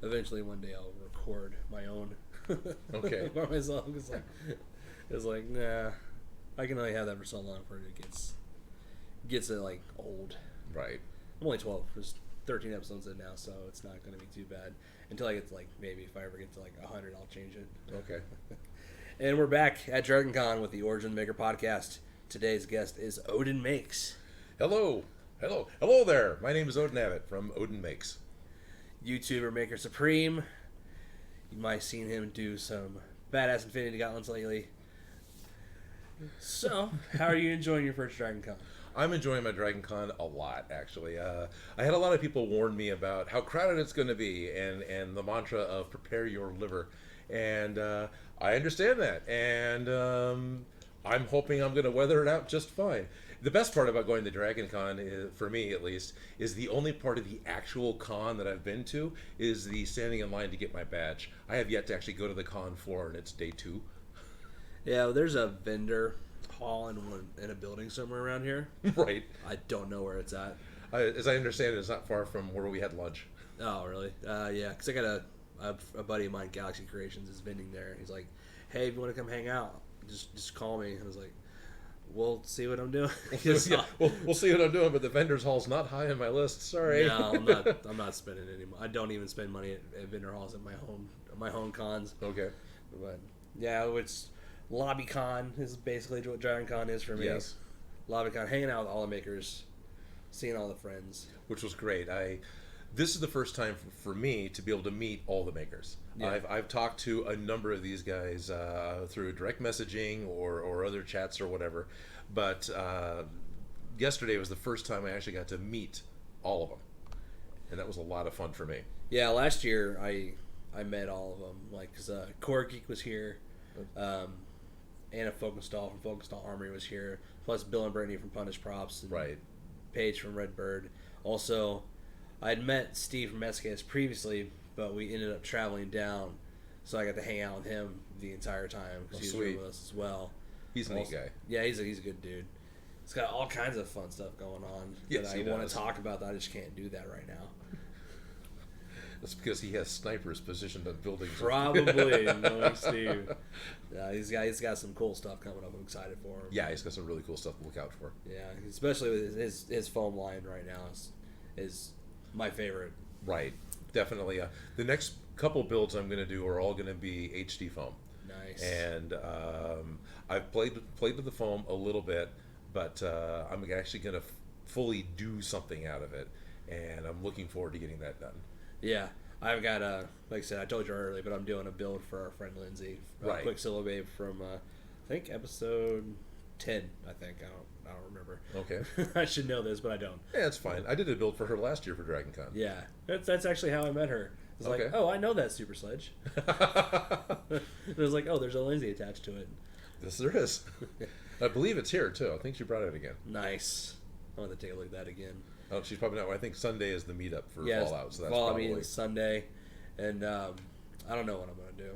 Eventually, one day I'll record my own. Okay. By myself. It's like, nah. I can only have that for so long before it gets it like old. Right. I'm only 12. There's 13 episodes in now, so it's not going to be too bad. Until I get to like, maybe if I ever get to like 100, I'll change it. Okay. And we're back at Dragon Con with the Origin Maker podcast. Today's guest is Odin Makes. Hello. Hello there. My name is Odin Abbott from Odin Makes. YouTuber Maker Supreme. You might have seen him do some badass Infinity Gauntlets lately. So, how are you enjoying your first Dragon Con? I'm enjoying my Dragon Con a lot, actually. I had a lot of people warn me about how crowded it's going to be and the mantra of prepare your liver. And I understand that. And I'm hoping I'm going to weather it out just fine. The best part about going to Dragon Con, for me at least, is the only part of the actual con that I've been to is the standing in line to get my badge. I have yet to actually go to the con floor, and it's day 2. Yeah, well, there's a vendor hall in a building somewhere around here. Right. I don't know where it's at. As I understand it, it's not far from where we had lunch. Oh, really? Yeah, because I got a buddy of mine, Galaxy Creations, is vending there. He's like, hey, if you want to come hang out, just call me. And I was like, we'll see what I'm doing. Yeah, we'll see what I'm doing, but the vendors hall's not high on my list. Sorry. No, I'm not spending it anymore. I don't even spend money at vendor halls at my home cons. Okay. But yeah, it's LobbyCon is basically what Dragon Con is for me. Yes. LobbyCon, hanging out with all the makers, seeing all the friends. Which was great. This is the first time for me to be able to meet all the makers. Yeah. I've talked to a number of these guys through direct messaging or other chats or whatever, but yesterday was the first time I actually got to meet all of them, and that was a lot of fun for me. Yeah, last year I met all of them, like, because Core Geek was here, Anna Folkestall from Folkestall Armory was here, plus Bill and Brittany from Punish Props, and Right. Paige from Red Bird. Also, I had met Steve from SKS previously, but we ended up traveling down, so I got to hang out with him the entire time because he was sweet. with us as well. He's a neat guy. Yeah, he's a good dude. He's got all kinds of fun stuff going on Yes, that I he want does. to talk about. That I just can't do that right now. That's because he has snipers positioned on buildings. Probably, knowing Steve. Yeah, he's got some cool stuff coming up. I'm excited for him. Yeah, he's got some really cool stuff to look out for. Yeah, especially with his foam line right now is my favorite. Right, definitely. The next couple builds I'm going to do are all going to be HD foam. Nice. And I've played with the foam a little bit, but I'm actually going to fully do something out of it, and I'm looking forward to getting that done. Yeah, I've got like I said, I told you earlier, but I'm doing a build for our friend Lindsay, Right. Quicksilver Babe from I think episode 10. I think I don't remember. Okay. I should know this, but I don't. Yeah, it's fine. I did a build for her last year for Dragon Con. Yeah, that's actually how I met her. It's Okay. like, oh, I know that Super Sledge. It was like, oh, there's a Lindsay attached to it. Yes, there is. I believe it's here too. I think she brought it again. Nice. I want to take a look at that again. Oh, she's probably not. I think Sunday is the meetup for Yeah, Fallout, so that's Fallout probably. meeting is Sunday, and I don't know what I'm gonna do.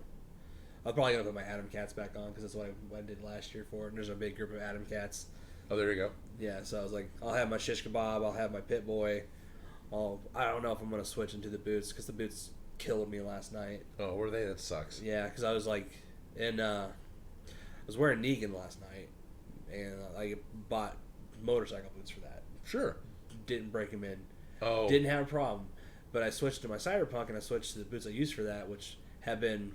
I'm probably gonna put my Adam Cats back on because that's what I did last year for it. And there's a big group of Adam Cats. Oh, there you go. Yeah, so I was like, I'll have my shish kebab, I'll have my pit boy. I don't know if I'm gonna switch into the boots because the boots killed me last night. Oh, were they? That sucks. Yeah, because I was like, I was wearing Negan last night, and I bought motorcycle boots for that. Sure. Didn't break them in. Oh. Didn't have a problem. But I switched to my Cyberpunk, and I switched to the boots I use for that, which have been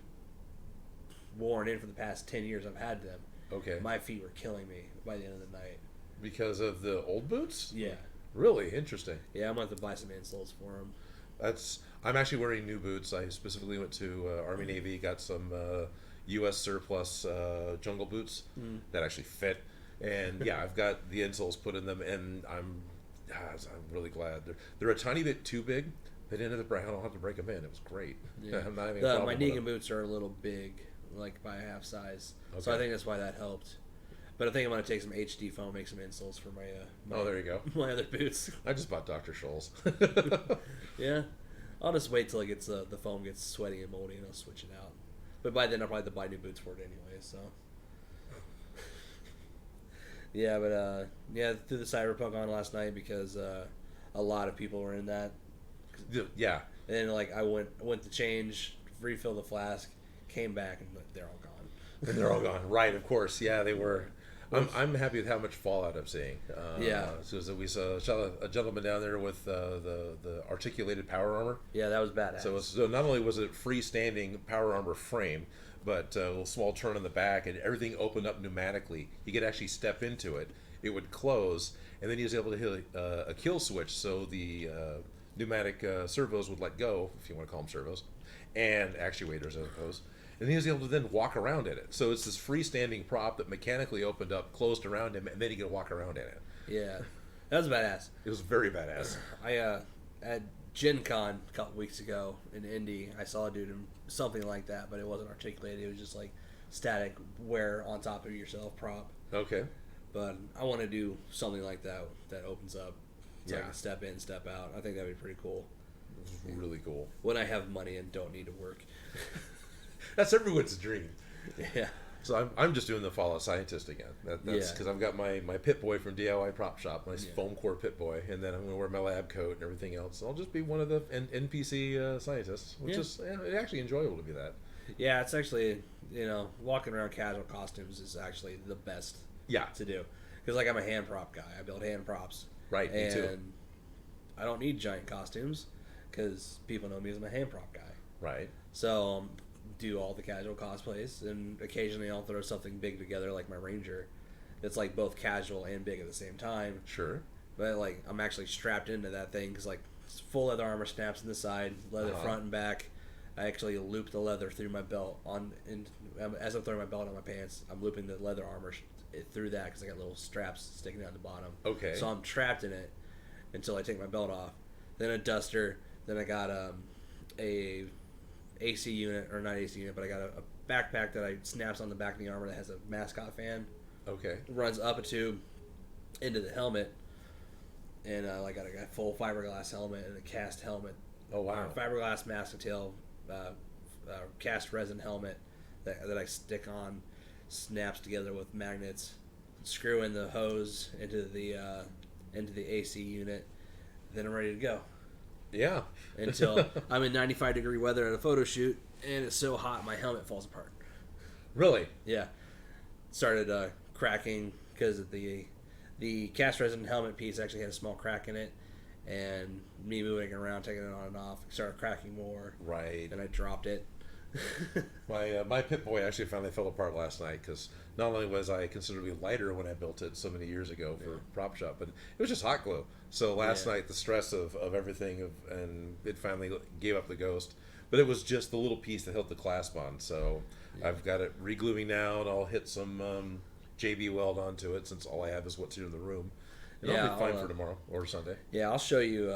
worn in for the past 10 years I've had them. Okay. My feet were killing me by the end of the night. Because of the old boots? Yeah. Really interesting. Yeah, I'm going to have to buy some insoles for them. I'm actually wearing new boots. I specifically went to Army Navy, got some U.S. surplus jungle boots that actually fit, and yeah, I've got the insoles put in them, and I'm really glad they're a tiny bit too big. They didn't have to break. I don't have to break them in. It was great. Yeah. I'm not having a problem My with Negan them. boots are a little big, like by half size. So Okay. I think that's why that helped. But I think I'm going to take some HD foam, make some insoles for my Oh, there you go. my other boots. I just bought Dr. Scholl's. Yeah. I'll just wait till it gets the foam gets sweaty and moldy, and I'll switch it out. But by then I'll probably have to buy new boots for it anyway. So. Yeah, but threw the Cyberpunk on last night because a lot of people were in that. Yeah, And then like I went to change, refill the flask, came back, and they're all gone. And they're all gone. Right, of course. Yeah, they were. I'm happy with how much fallout I'm seeing. So we saw a gentleman down there with the articulated power armor. Yeah, that was badass. So not only was it freestanding power armor frame, but a little small turn in the back, and everything opened up pneumatically. He could actually step into it. It would close, and then he was able to hit a kill switch, so the pneumatic servos would let go, if you want to call them servos, and actuators, I suppose. And he was able to then walk around in it. So it's this freestanding prop that mechanically opened up, closed around him, and then he could walk around in it. Yeah, that was badass. It was very badass. I at Gen Con a couple weeks ago in Indy, I saw a dude in something like that, but it wasn't articulated. It was just like static wear on top of yourself prop. Okay. But I want to do something like that that opens up, so I Yeah. can step in, step out. I think that'd be pretty cool. It was really cool. When I have money and don't need to work. That's everyone's dream. Yeah. So I'm just doing the Fallout Scientist again. That's because I've got my Pit Boy from DIY Prop Shop, my foam core Pit Boy, and then I'm going to wear my lab coat and everything else. I'll just be one of the NPC scientists, which is actually enjoyable to be that. Yeah, it's actually, walking around casual costumes is actually the best to do. Because, like, I'm a hand prop guy. I build hand props. Right, me too. And I don't need giant costumes because people know me as a hand prop guy. Right. So do all the casual cosplays, and occasionally I'll throw something big together, like my Ranger. It's like both casual and big at the same time. Sure. But like I'm actually strapped into that thing because like full leather armor snaps in the side, leather front and back. I actually loop the leather through my belt as I'm throwing my belt on my pants. I'm looping the leather armor through that because I got little straps sticking down the bottom. Okay. So I'm trapped in it until I take my belt off. Then a duster. Then I got a AC unit, or not AC unit, but I got a backpack that I snaps on the back of the armor that has a mascot fan. Okay. Runs up a tube into the helmet, and I got a full fiberglass helmet and a cast helmet. Oh wow. Fiberglass mask and tail, cast resin helmet that I stick on, snaps together with magnets. Screw in the hose into the AC unit. Then I'm ready to go. Yeah. Until I'm in 95-degree weather at a photo shoot, and it's so hot my helmet falls apart. Really? Yeah. Started cracking because the cast resin helmet piece actually had a small crack in it, and me moving around, taking it on and off, started cracking more. Right. And I dropped it. My Pit Boy actually finally fell apart last night because not only was I considerably lighter when I built it so many years ago for Prop Shop, but it was just hot glue. So last night, the stress of everything, and it finally gave up the ghost. But it was just the little piece that held the clasp on. So I've got it re-gluing now, and I'll hit some JB weld onto it since all I have is what's here in the room. And I'll be fine for tomorrow or Sunday. Yeah, I'll show you,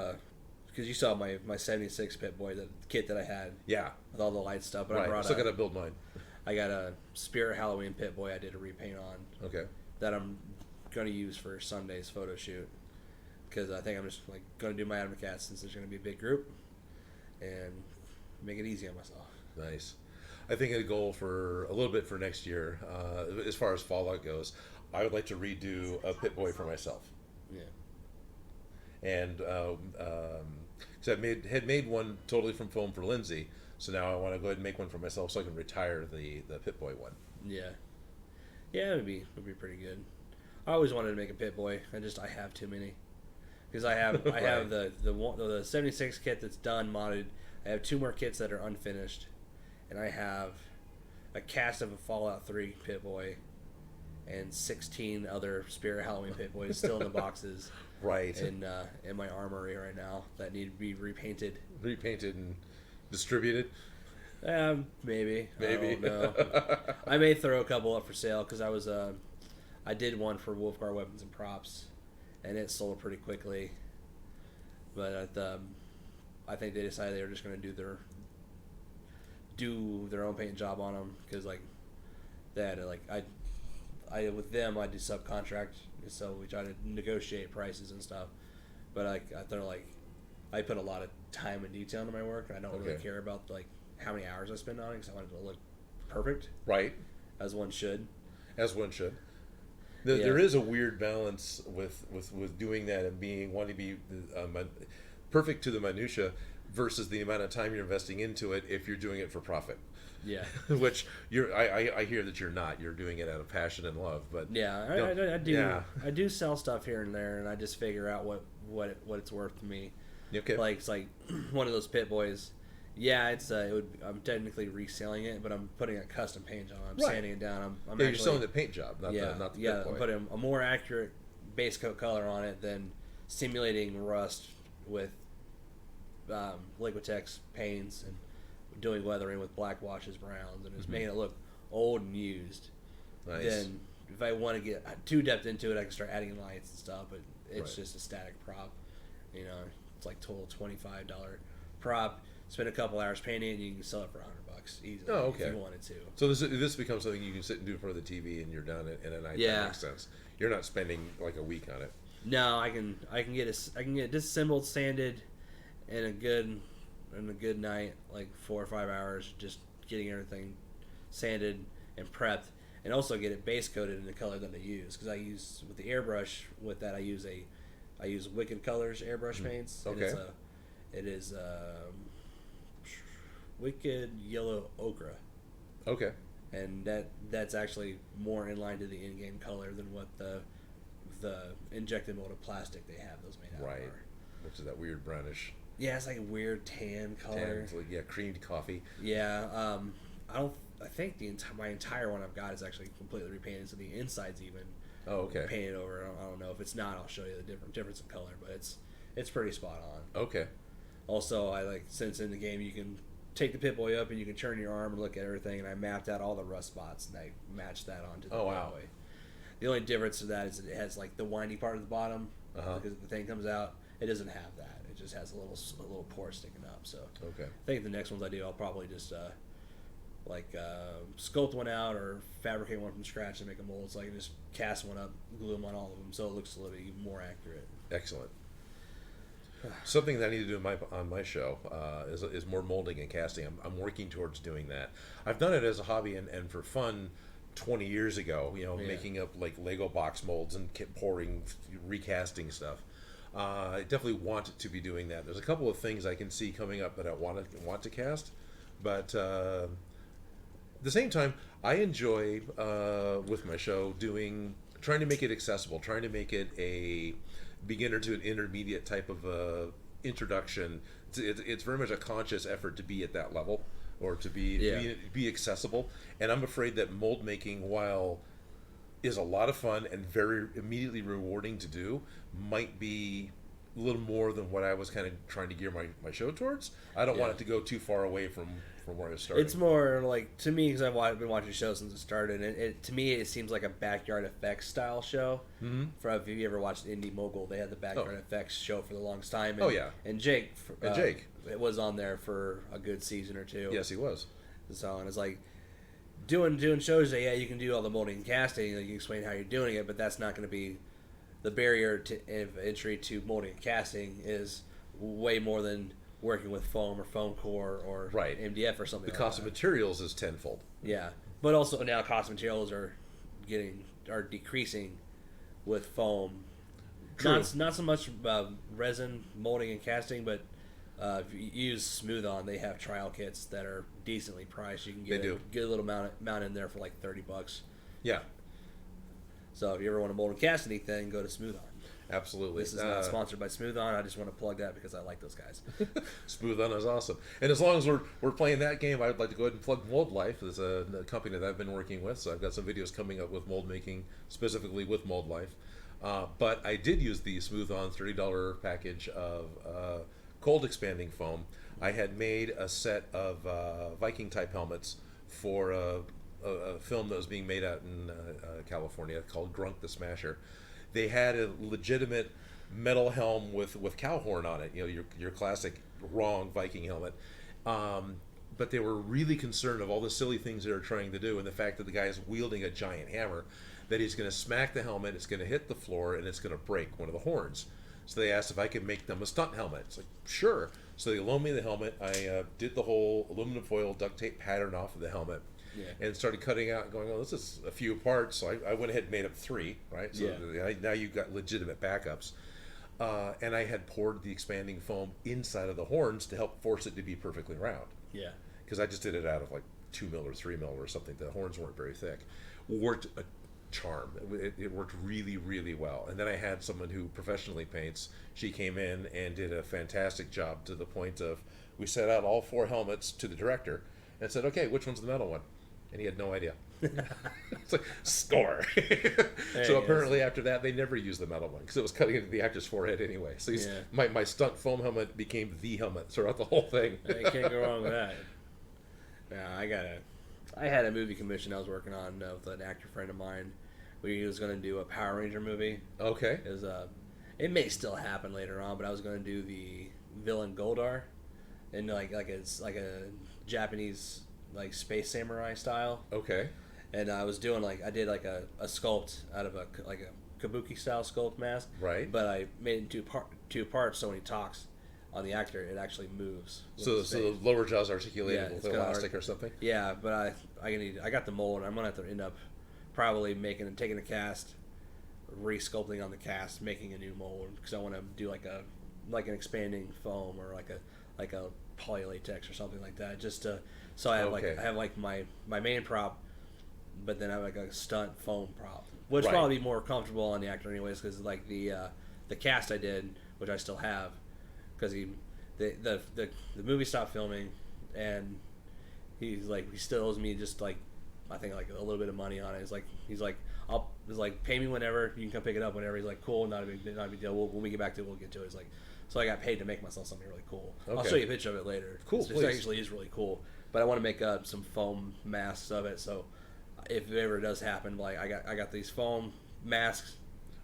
because you saw my 76 Pit Boy, the kit that I had. Yeah. With all the light stuff. But right. I brought still got to build mine. I got a Spirit Halloween Pit Boy I did a repaint on. Okay. That I'm going to use for Sunday's photo shoot. Because I think I'm just going to do my Adam Cat since there's going to be a big group. And make it easy on myself. Nice. I think a goal for a little bit for next year, as far as Fallout goes, I would like to redo a Pit Boy for myself. Yeah. And because I had made one totally from foam for Lindsay, so now I want to go ahead and make one for myself so I can retire the Pit Boy one. Yeah. Yeah, it would be pretty good. I always wanted to make a Pit Boy. I have too many. Because I have have the 76 kit that's done modded. I have 2 more kits that are unfinished, and I have a cast of a Fallout 3 Pit Boy, and 16 other Spirit Halloween Pit Boys still in the boxes. Right. In my armory right now that need to be repainted. Repainted and distributed. Maybe. I don't know. I may throw a couple up for sale because I did one for Wolfgar Weapons and Props, and it sold pretty quickly. But I think they decided they were just going to do their own paint job on them because they had I with them I do subcontract, so we try to negotiate prices and stuff. But I put a lot of time and detail into my work, and I don't really care about how many hours I spend on it because I want it to look perfect. Right. As one should. As one should. There is a weird balance with doing that and wanting to be perfect to the minutia versus the amount of time you're investing into it if you're doing it for profit. Yeah. Which I hear that you're not. You're doing it out of passion and love. But I do. Yeah. I do sell stuff here and there, and I just figure out what it's worth to me. Okay. Like it's like one of those Pit Boys. Yeah, I'm technically reselling it, but I'm putting a custom paint on. I'm sanding it down. I'm you're selling the paint job, not the Pit Boy. I'm putting a more accurate base coat color on it than simulating rust with Liquitex paints and doing weathering with black washes, browns, and just making it look old and used. Nice. Then if I want to get too depth into it, I can start adding lights and stuff, but it's just a static prop. You know, it's like total $25 prop. Spend a couple hours painting it, and you can sell it for $100 easily if you wanted to. So this becomes something you can sit and do in front of the TV, and you're done in a night. Yeah. That makes sense. You're not spending like a week on it. No, I can get it disassembled, sanded, in a good night, like 4 or 5 hours, just getting everything sanded and prepped, and also get it base coated in the color that I use. Because I use with the airbrush, with that I use Wicked Colors airbrush paints. Okay. It is Wicked Yellow Ochre. Okay. And that's actually more in line to the in-game color than what the injected molded plastic they have those made out of are. Which is that weird brownish. Yeah, it's like a weird tan color. It's like, creamed coffee. Yeah. I think my entire one I've got is actually completely repainted, so the inside's even painted over. I don't know if it's not. I'll show you the difference in color, but it's pretty spot on. Okay. Also, since in the game you can take the Pit Boy up and you can turn your arm and look at everything, and I mapped out all the rust spots and I matched that onto the Pit Boy. The only difference to that is that it has like the windy part at the bottom because if the thing comes out, it doesn't have that. It just has a little pore sticking up. So I think the next ones I do, I'll probably just sculpt one out or fabricate one from scratch and make a mold, so I can just cast one up, glue them on all of them, so it looks a little bit even more accurate. Excellent. Something that I need to do on my show is more molding and casting. I'm working towards doing that. I've done it as a hobby and for fun 20 years ago, making up like Lego box molds and pouring, recasting stuff. I definitely want to be doing that. There's a couple of things I can see coming up that I want to cast, but at the same time, I enjoy with my show trying to make it accessible, trying to make it a beginner to an intermediate type of introduction. It's very much a conscious effort to be at that level, or to be accessible. And I'm afraid that mold making, while is a lot of fun and very immediately rewarding to do, might be a little more than what I was kind of trying to gear my show towards. I don't want it to go too far away from where I started. It's more like, to me, because I've been watching the show since it started, and to me it seems like a backyard effects style show. Mm-hmm. If you ever watched Indie Mogul, they had the backyard effects show for the longest time. And, and Jake it was on there for a good season or two. Yes, he was. So, and it's like doing shows that you can do all the molding and casting, like you explain how you're doing it, but that's not going to be the barrier to entry to molding and casting is way more than working with foam or foam core or MDF or something. The cost of materials is tenfold. Yeah, but also now cost of materials are decreasing with foam. True. Not so much resin molding and casting, but if you use Smooth On, they have trial kits that are decently priced. You can get a little mount in there for like $30. Yeah. So if you ever want to mold and cast anything, go to Smooth On. Absolutely. This is not sponsored by Smooth On. I just want to plug that because I like those guys. Smooth On is awesome. And as long as we're playing that game, I'd like to go ahead and plug Mold Life. It's a company that I've been working with. So I've got some videos coming up with mold making, specifically with Mold Life. But I did use the Smooth On $30 package of cold expanding foam. I had made a set of Viking type helmets for a film that was being made out in California called Grunk the Smasher. They had a legitimate metal helm with cow horn on it, your classic wrong Viking helmet. But they were really concerned of all the silly things they were trying to do, and the fact that the guy is wielding a giant hammer, that he's going to smack the helmet, it's going to hit the floor, and it's going to break one of the horns. So they asked if I could make them a stunt helmet. It's like, sure. So they loaned me the helmet. I did the whole aluminum foil duct tape pattern off of the helmet. Yeah. And started cutting out and going, this is a few parts. So I went ahead and made up 3, right? So now you've got legitimate backups. and I had poured the expanding foam inside of the horns to help force it to be perfectly round. Yeah. Because I just did it out of like 2 mil or 3 mil or something. The horns weren't very thick. Worked a charm. It worked really, really well. And then I had someone who professionally paints. She came in and did a fantastic job, to the point of, we set out all 4 helmets to the director and said, okay, which one's the metal one? And he had no idea. It's like, score. So apparently after that, they never used the metal one, because it was cutting into the actor's forehead anyway. So my stunt foam helmet became the helmet throughout the whole thing. You can't go wrong with that. Yeah, I had a movie commission I was working on with an actor friend of mine. We was going to do a Power Ranger movie. Okay. It may still happen later on, but I was going to do the villain Goldar, and it's like a Japanese like space samurai style. Okay. And I was doing I did a sculpt out of a kabuki style sculpt mask. Right. But I made it in two parts, so when he talks on the actor, it actually moves. So the lower jaw's articulated with elastic hard. Or something. Yeah, but I got the mold. I'm gonna have to end up probably taking the cast, re-sculpting on the cast, making a new mold, because I want to do like an expanding foam or like a polylatex or something like that. Just to so I have my main prop, but then I have like a stunt foam prop, which probably be more comfortable on the actor anyways, because like the cast I did, which I still have, because the movie stopped filming, and he still owes me just like, I think like a little bit of money on it. He's like pay me whenever, you can come pick it up whenever. He's like, cool, not a big deal. When we get back to it, we'll get to it. It's like, so I got paid to make myself something really cool. Okay. I'll show you a picture of it later. Cool, It actually is really cool. But I want to make some foam masks of it. So if it ever does happen, like I got these foam masks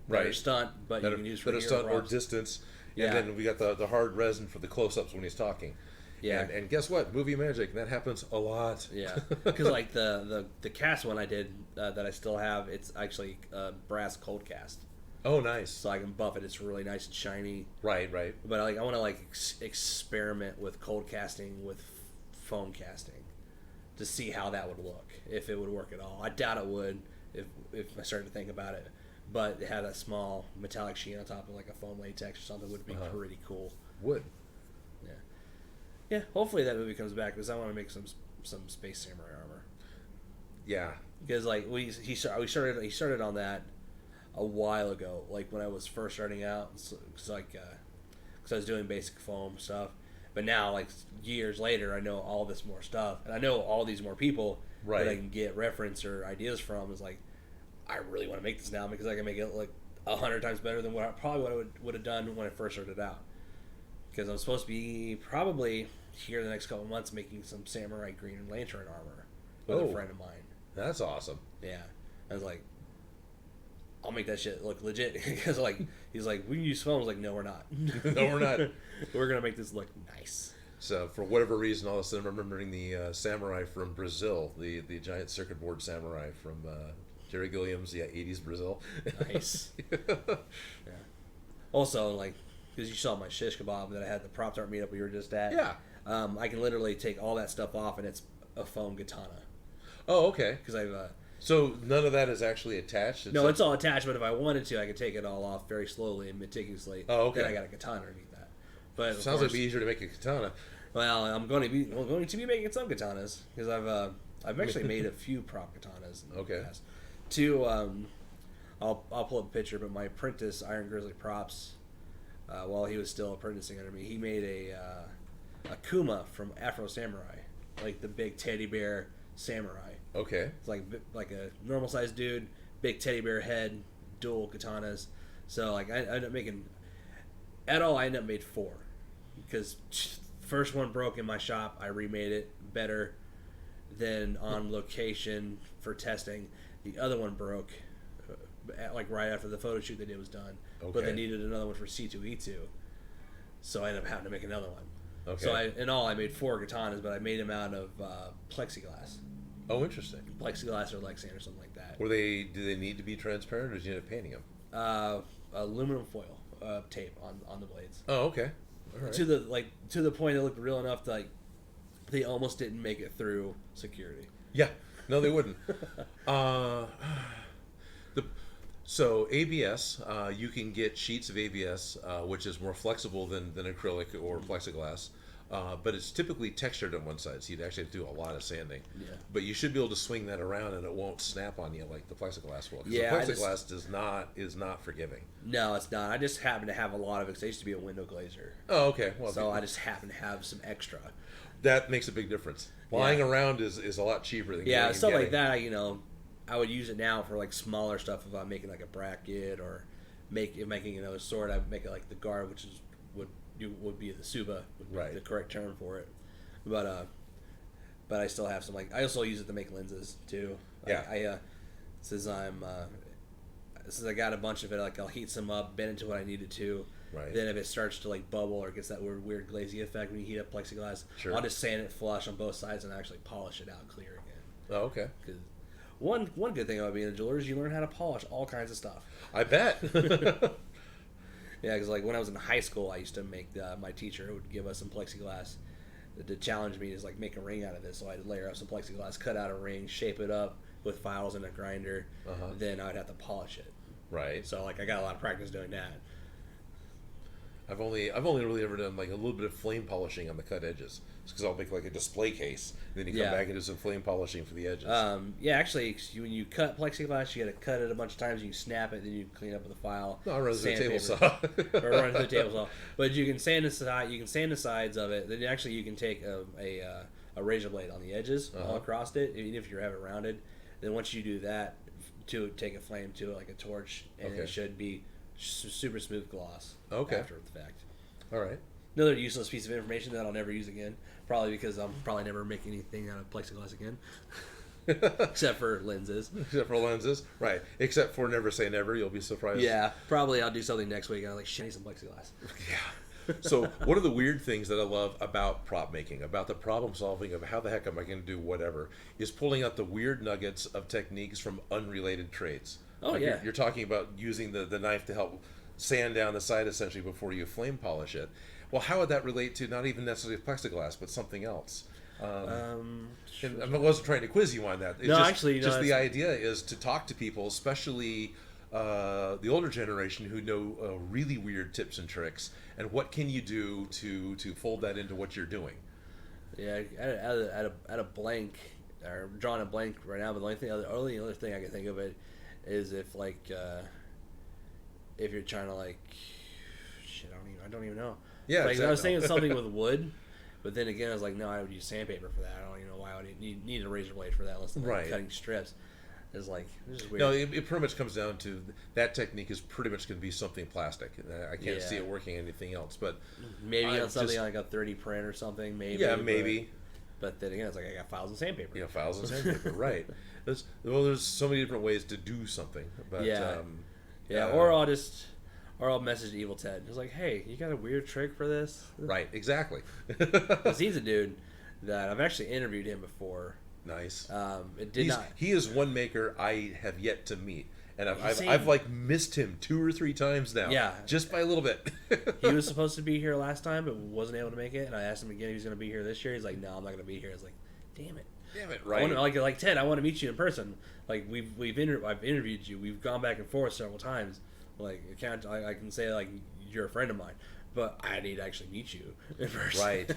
that are stunt, but you can use for stunt or distance. Yeah. And then we got the hard resin for the close-ups when he's talking. Yeah. And guess what? Movie magic. That happens a lot. Yeah. Because like the cast one I did that I still have, it's actually brass cold cast. Oh, nice. So I can buff it. It's really nice and shiny. Right. But I want to experiment with cold casting with foam casting to see how that would look, if it would work at all. I doubt it would if I started to think about it. But have that small metallic sheet on top of like a foam latex or something would be pretty cool. Would. Yeah. Hopefully that movie comes back, because I want to make some space samurai armor. Yeah. Because like we started on that a while ago, like when I was first starting out, because I was doing basic foam stuff. But now, like years later, I know all this more stuff, and I know all these more people that I can get reference or ideas from. Is like, I really want to make this now, because I can make it like 100 times better than what I would have done when I first started out. Because I'm supposed to be probably here the next couple of months making some samurai green lantern armor with a friend of mine. That's awesome. Yeah, I was like, I'll make that shit look legit. Because he's like, we can use foam. I was like, no, we're not. No, we're not. We're gonna make this look nice. So for whatever reason, all of a sudden I'm remembering the samurai from Brazil, the giant circuit board samurai from Jerry Gilliam's 80s Brazil. Nice. Yeah. Also, like, because you saw my shish kebab that I had the Prop Art meetup we were just at. Yeah. I can literally take all that stuff off, and it's a foam katana. Oh, okay. Because I've. So none of that is actually attached? It's all attached, but if I wanted to, I could take it all off very slowly and meticulously. Oh, okay. Then I got a katana underneath that. But sounds like it'd be easier to make a katana. Well, I'm going to be making some katanas, because I've actually made a few prop katanas. Okay. The past. Two, I'll pull up a picture, but my apprentice, Iron Grizzly Props, while he was still apprenticing under me, he made a Kuma from Afro Samurai, like the big teddy bear samurai. Okay. It's like a normal sized dude, big teddy bear head, dual katanas. So like I ended up making, I ended up made 4, because first one broke in my shop. I remade it better. Then on location for testing, the other one broke right after the photo shoot they did was done. Okay. But they needed another one for C2E2, so I ended up having to make another one. Okay. So I made 4 katanas, but I made them out of plexiglass. Oh, interesting. Plexiglass or Lexan or something like that. Do they need to be transparent, or did you end up painting them? Aluminum foil tape on the blades. Oh, okay. All right. To the point it looked real enough that they almost didn't make it through security. Yeah. No, they wouldn't. So ABS, you can get sheets of ABS, which is more flexible than acrylic or plexiglass, but it's typically textured on one side, so you'd actually have to do a lot of sanding. Yeah. But you should be able to swing that around, and it won't snap on you like the plexiglass will. Because Yeah, the plexiglass is not forgiving. No, it's not. I just happen to have a lot of it because I used to be a window glazer. Oh, okay. Well, So I just happen to have some extra. that makes a big difference. Lying around is a lot cheaper than Yeah, going and stuff getting. like that. I would use it now for like smaller stuff if I'm making like a bracket or making another sword. I'd make it like the guard, which is would be the suba, would be Right. the correct term for it. But I still have some I also use it to make lenses too. Yeah. Since I got a bunch of it, like I'll heat some up, bend into what I need it to. Right. Then if it starts to like bubble or gets that weird glazy effect when you heat up plexiglass, Sure. I'll just sand it flush on both sides and actually polish it out clear again. Oh, okay. Because one good thing about being a jeweler is you learn how to polish all kinds of stuff. I bet. Yeah, because like when I was in high school, I used to make my teacher would give us some plexiglass to challenge me is like make a ring out of this. So I'd layer up some plexiglass, cut out a ring, shape it up with files and a grinder. Then I'd have to polish it. Right. So like I got a lot of practice doing that. I've only really ever done like a little bit of flame polishing on the cut edges, because I'll make like a display case, and then you come back and do some flame polishing for the edges. Yeah, actually, when you cut plexiglass, you got to cut it a bunch of times. You can snap it, then you clean up with a file. No, I run it through a table saw. Or run it through the table saw. But you can sand the side. You can sand the sides of it. Then actually, you can take a razor blade on the edges all across it, even if you have it rounded. Then once you do that, to take a flame to it like a torch, and it should be super smooth gloss. After the fact. All right. Another useless piece of information that I'll never use again. Probably because I'm probably never making anything out of plexiglass again. Except for lenses. Except for lenses. Right. Except for never say never. You'll be surprised. Yeah. Probably I'll do something next week and I'm like, shit, I need some plexiglass. Yeah. So one of the weird things that I love about prop making, about the problem solving of how the heck am I going to do whatever, is pulling out the weird nuggets of techniques from unrelated trades. Oh, like yeah. You're talking about using the knife to help sand down the side essentially before you flame polish it. Well, how would that relate to not even necessarily plexiglass, but something else? And I wasn't trying to quiz you on that. It's just the idea is to talk to people, especially the older generation who know really weird tips and tricks, and what can you do to fold that into what you're doing? Yeah, at a blank, or drawing a blank right now, but the only other thing I can think of it is if if you're trying to I don't even know. Yeah, like, exactly. I was thinking something with wood, but then again I was like, no, I would use sandpaper for that. I don't even know why I would need a razor blade for that unless I'm cutting strips. It's like, this is weird. No, it pretty much comes down to that technique is pretty much going to be something plastic. I can't see it working anything else, but maybe on something like a 30 print or something. Maybe. Yeah, maybe. But then again, it's like I got files and sandpaper. Yeah, files and sandpaper, right? There's so many different ways to do something. But, or I'll message Evil Ted. It's like, hey, you got a weird trick for this? Right, exactly. Because he's a dude that I've actually interviewed him before. Nice. He is one maker I have yet to meet, and I've like missed him 2 or 3 times now. Yeah, just by a little bit. He was supposed to be here last time, but wasn't able to make it. And I asked him again if he's going to be here this year. He's like, no, I'm not going to be here. I was like, damn it. Right? Like Ted, I want to meet you in person. Like I've interviewed you. We've gone back and forth several times. Like I can say like you're a friend of mine, but I need to actually meet you in person. Right.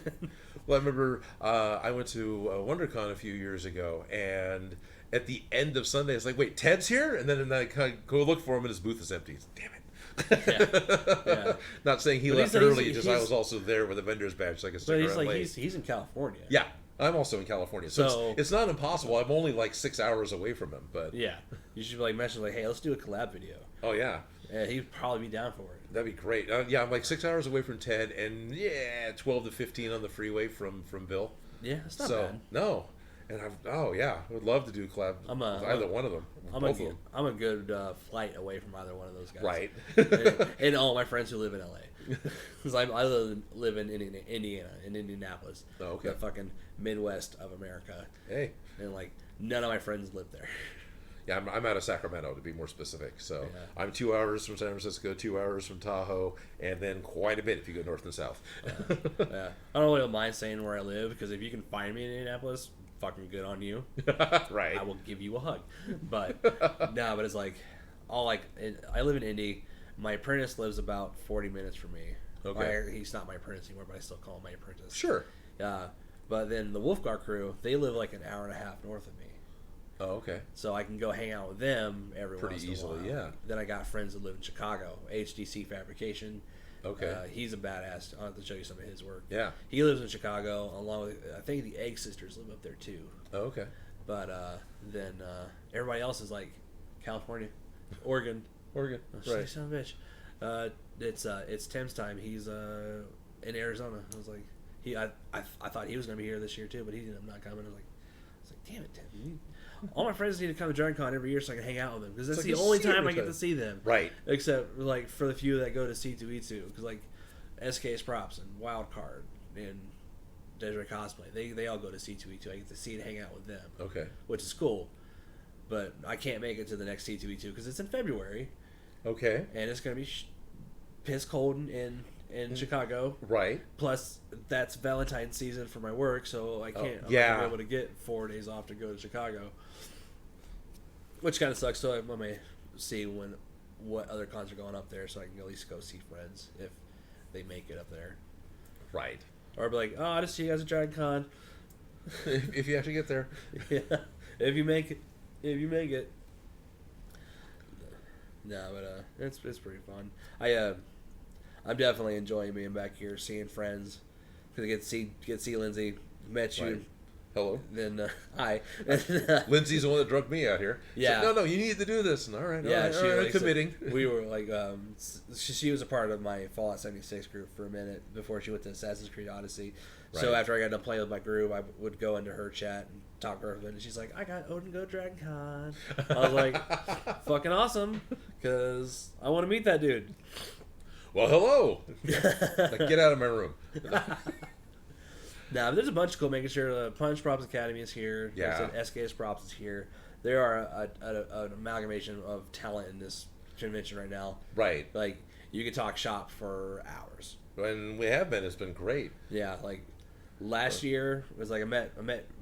Well, I remember I went to WonderCon a few years ago, and at the end of Sunday, it's like, wait, Ted's here? And then I kind of go look for him, and his booth is empty. Damn it. Yeah. Not saying he left early, just I was also there with a vendor's badge, so I could stick around late. He's in California. Yeah. I'm also in California, so it's not impossible. I'm only like 6 hours away from him, but yeah, you should like mention like, hey, let's do a collab video. Oh yeah, he'd probably be down for it. That'd be great. Yeah, I'm like 6 hours away from Ted, and 12 to 15 on the freeway from Bill. Yeah, it's not bad. No, and I would love to do a collab with either one of them. I'm a good flight away from either one of those guys. Right. and all my friends who live in LA. Because I live in Indiana, in Indianapolis. Oh, okay. The fucking Midwest of America. Hey. And like none of my friends live there. Yeah, I'm out of Sacramento to be more specific. So I'm 2 hours from San Francisco, 2 hours from Tahoe, and then quite a bit if you go north and south. Yeah. I don't really mind saying where I live, because if you can find me in Indianapolis, fucking good on you. Right. I will give you a hug. But but it's like I live in Indy. My apprentice lives about 40 minutes from me. Okay. He's not my apprentice anymore, but I still call him my apprentice. Sure. But then the Wolfgar crew, they live like an hour and a half north of me. Oh, okay. So I can go hang out with them every Pretty once in easily, a while. yeah. Then I got friends that live in Chicago, HDC Fabrication. Okay. He's a badass. I'll have to show you some of his work. Yeah. He lives in Chicago, along with, I think the Egg Sisters live up there too. Oh, okay. But then everybody else is like California, Oregon. Right. Son of a bitch. It's Tim's time. He's in Arizona. I was like, I thought he was gonna be here this year too, but he ended up not coming. I was like, damn it, Tim. All my friends need to come to Dragon Con every year so I can hang out with them because that's the only time I get to see them. Right. Except like for the few that go to C2E2 because like SK's Props and Wildcard and Desiree Cosplay, they all go to C2E2. I get to see and hang out with them. Okay. Which is cool, but I can't make it to the next C2E2 because it's in February. Okay. And it's gonna be piss cold in Chicago. Right. Plus, that's Valentine's season for my work, so I can't. I'm not gonna be able to get 4 days off to go to Chicago, which kind of sucks. So I may see what other cons are going up there, so I can at least go see friends if they make it up there. Right. Or be like, oh, I just see you guys at Dragon Con. If you actually get there. Yeah. If you make it. No, but it's pretty fun. I'm definitely enjoying being back here, seeing friends. Because I get to see Lindsay. Met you. Right. Hello. Then hi. Lindsay's the one that drugged me out here. Yeah. So, no, you need to do this. And, all right. Yeah, all right, committing. We were like, she was a part of my Fallout 76 group for a minute before she went to Assassin's Creed Odyssey. Right. So after I got done playing with my group, I would go into her chat and talk to her, and she's like, "I got Odin Go Dragon Con." I was like, "Fucking awesome," because I want to meet that dude. Well, hello. Like, get out of my room. Now, there's a bunch of cool. Making sure the Punch Props Academy is here. Yeah. SKS Props is here. There are an amalgamation of talent in this convention right now. Right. Like, you could talk shop for hours. When we have been, it's been great. Yeah, like last year was like I met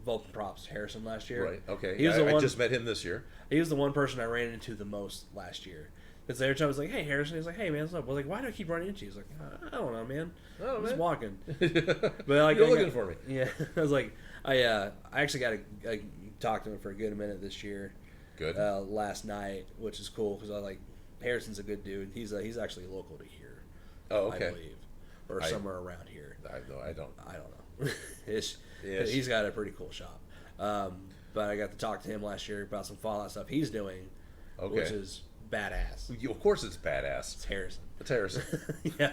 Vulcan Props Harrison last year. Right. Okay. He was I just met him this year. He was the one person I ran into the most last year. Because every time I was like, "Hey, Harrison," he's like, "Hey, man, what's up?" I was like, "Why do I keep running into you?" He's like, "I don't know, man. I'm just walking." But like, you're looking for me. Yeah, I was like, I actually got to talk to him for a good minute this year. Good. Last night, which is cool because I like Harrison's a good dude. He's actually local to here. Oh, okay. I believe, or somewhere around here. I don't know. He's got a pretty cool shop. But I got to talk to him last year about some Fallout stuff he's doing, which is badass. Of course it's badass. It's Harrison. It's Harrison. Yeah.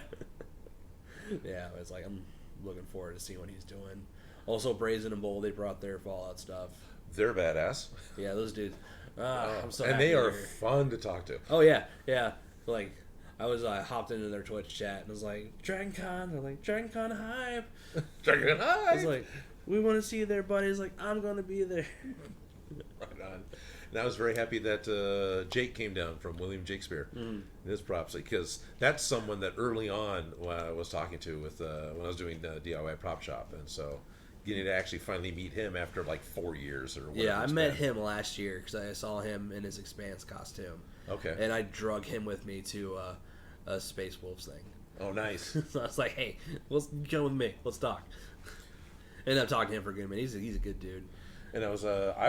Yeah, it's like I'm looking forward to seeing what he's doing. Also, Brazen and Bold, they brought their Fallout stuff. They're badass. Yeah, those dudes. I'm so and happy they are here. fun to talk to. Oh, yeah. Yeah. Like, I was hopped into their Twitch chat and was like, Dragon Con. They're like, Dragon Con hype. Dragon hype. I was like, we want to see you there, buddy. He's like, I'm going to be there. Right on. And I was very happy that Jake came down from William Shakespeare. His props, because that's someone that early on I was talking to with when I was doing the DIY prop shop, and so getting to actually finally meet him after like 4 years or whatever. Yeah, I met him last year because I saw him in his Expanse costume. Okay. And I drug him with me to a Space Wolves thing. Oh, nice. So I was like, hey, come with me. Let's talk. Ended up talking to him for a good minute. He's a good dude. And I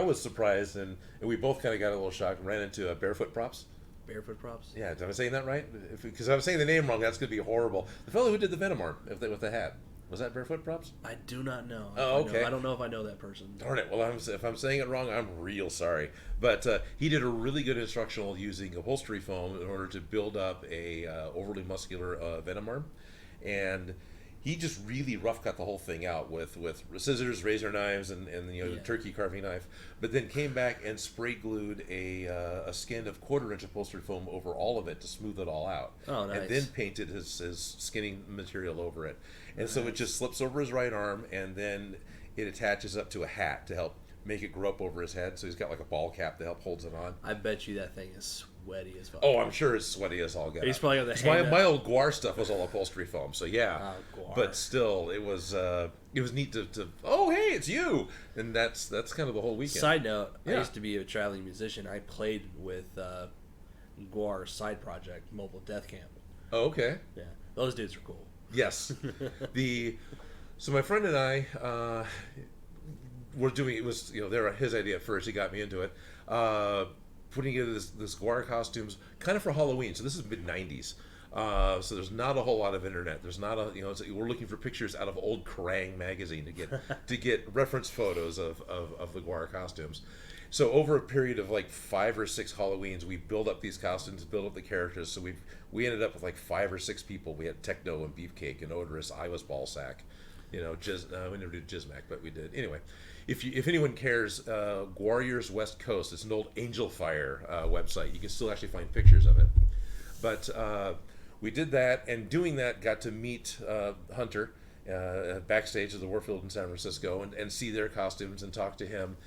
was surprised, and we both kind of got a little shocked and ran into Barefoot Props. Barefoot Props? Yeah, am I saying that right? Because if I'm saying the name wrong, that's going to be horrible. The fellow who did the Venom arm with the hat. Was that Barefoot Props? I do not know. Oh, okay. I don't know if I know that person. Darn it. Well, if I'm saying it wrong, I'm real sorry. But he did a really good instructional using upholstery foam in order to build up a overly muscular Venom arm. And he just really rough cut the whole thing out with scissors, razor knives, and the turkey carving knife. But then came back and spray glued a skin of 1/4-inch upholstery foam over all of it to smooth it all out. Oh, nice. And then painted his skinning material over it. And so it just slips over his right arm, and then it attaches up to a hat to help make it grow up over his head. So he's got like a ball cap that help holds it on. I bet you that thing is sweaty as fuck. Oh, I'm sure it's sweaty as all get. He's probably got the my old Guar stuff was all upholstery foam, so yeah. Oh, Guar. But still, it was neat to oh, hey, it's you, and that's kind of the whole weekend. Side note, I used to be a traveling musician. I played with Guar side project, Mobile Death Camp. Oh, okay. Yeah, those dudes are cool. Yes. So my friend and I were doing, it was, they were his idea at first. He got me into it. Putting together this Guar costumes kind of for Halloween. So this is mid-90s. So there's not a whole lot of internet. There's not we're looking for pictures out of old Kerrang magazine to get reference photos of the Guar costumes. So over a period of like 5 or 6 Halloweens, we build up these costumes, build up the characters. So we ended up with like 5 or 6 people. We had Techno and Beefcake and Odorous. I was Ballsack. We never did Jizmac, but we did. Anyway, if anyone cares, Warriors West Coast, it's an old Angel Fire website. You can still actually find pictures of it. But we did that, and doing that, got to meet Hunter backstage at the Warfield in San Francisco and see their costumes and talk to him.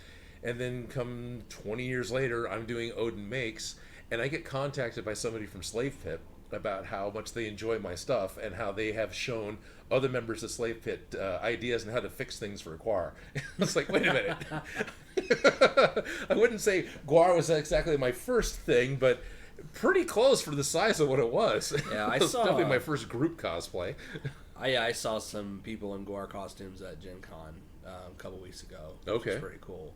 And then come 20 years later, I'm doing Odin Makes, and I get contacted by somebody from Slave Pit about how much they enjoy my stuff and how they have shown other members of Slave Pit ideas on how to fix things for Guar. It's like, wait a minute. I wouldn't say Guar was exactly my first thing, but pretty close for the size of what it was. Yeah, It was definitely my first group cosplay. I saw some people in Guar costumes at Gen Con a couple weeks ago. Which was pretty cool.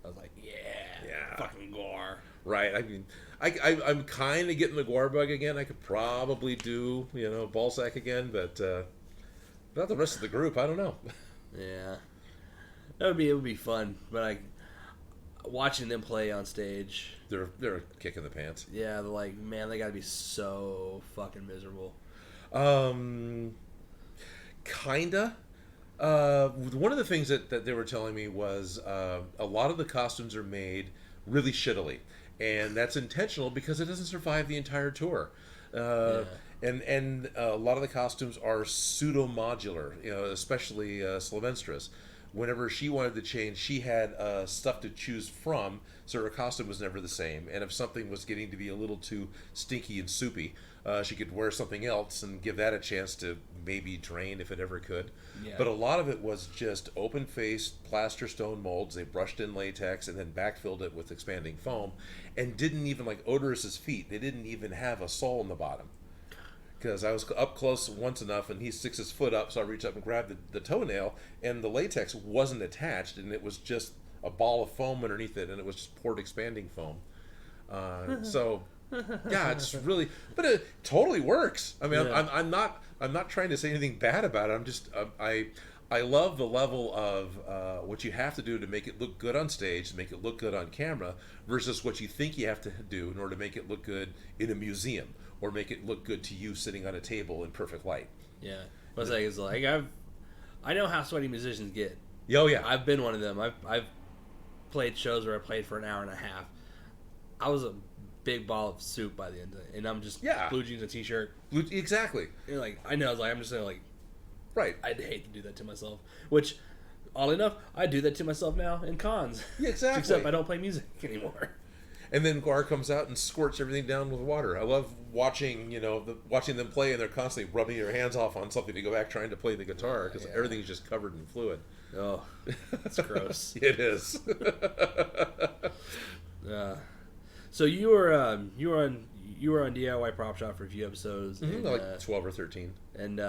I was like, yeah, fucking Guar. Right. I mean, I'm kind of getting the Guar bug again. I could probably do, Ballsack again, but not the rest of the group. I don't know. Yeah, it would be fun. But watching them play on stage, they're a kick in the pants. Yeah, they're like, man, they got to be so fucking miserable. Kinda. One of the things that they were telling me was a lot of the costumes are made really shittily, and that's intentional because it doesn't survive the entire tour. And a lot of the costumes are pseudo-modular, especially Slavenstra's. Whenever she wanted to change, she had stuff to choose from, so her costume was never the same. And if something was getting to be a little too stinky and soupy, she could wear something else and give that a chance to maybe drain if it ever could. Yeah. But a lot of it was just open-faced plaster stone molds. They brushed in latex and then backfilled it with expanding foam, and didn't even, like Odorous's feet, they didn't even have a sole in the bottom. Because I was up close once enough, and he sticks his foot up, so I reach up and grab the toenail, and the latex wasn't attached, and it was just a ball of foam underneath it, and it was just poured expanding foam. So, yeah, it's really, but it totally works. I mean, yeah. I'm not trying to say anything bad about it. I'm just I love the level of what you have to do to make it look good on stage, to make it look good on camera, versus what you think you have to do in order to make it look good in a museum, or make it look good to you sitting on a table in perfect light. Yeah. What's like is like I know how sweaty musicians get. Oh yeah. I've been one of them. I've played shows where I played for an hour and a half. I was a big ball of soup by the end of it, and I'm just blue jeans and t-shirt. Exactly. And like I know, I was like, I'm just like, right. I'd hate to do that to myself. Which, oddly enough, I do that to myself now in cons. Yeah, exactly. Except I don't play music anymore. And then Guar comes out and squirts everything down with water. I love watching, watching them play, and they're constantly rubbing their hands off on something to go back trying to play the guitar because everything's just covered in fluid. Oh, that's gross. It is. So you were on DIY Prop Shop for a few episodes, and, like 12 or 13, and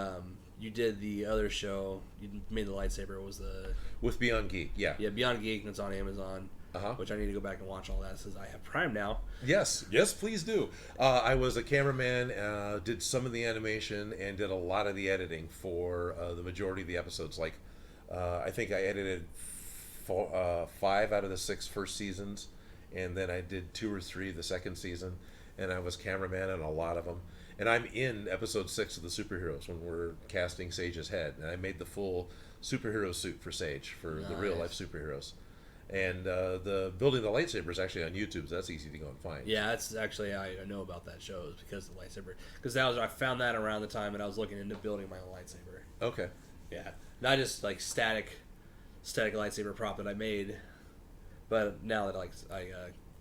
you did the other show. You made the lightsaber. What was the with Beyond Geek? Yeah, Beyond Geek. That's on Amazon. Which I need to go back and watch all that since I have Prime now. Yes, please do. I was a cameraman, did some of the animation, and did a lot of the editing for the majority of the episodes. Like, I think I edited 5 out of the 6 first seasons, and then I did 2 or 3 the second season, and I was cameraman on a lot of them. And I'm in episode 6 of the superheroes when we're casting Sage's head, and I made the full superhero suit for Sage for the real life superheroes. And the building the lightsaber is actually on YouTube, so that's easy to go and find. Yeah, that's actually I know about that show is because of the lightsaber. Because I found that around the time that I was looking into building my own lightsaber. Okay. Yeah, not just like static lightsaber prop that I made, but now that I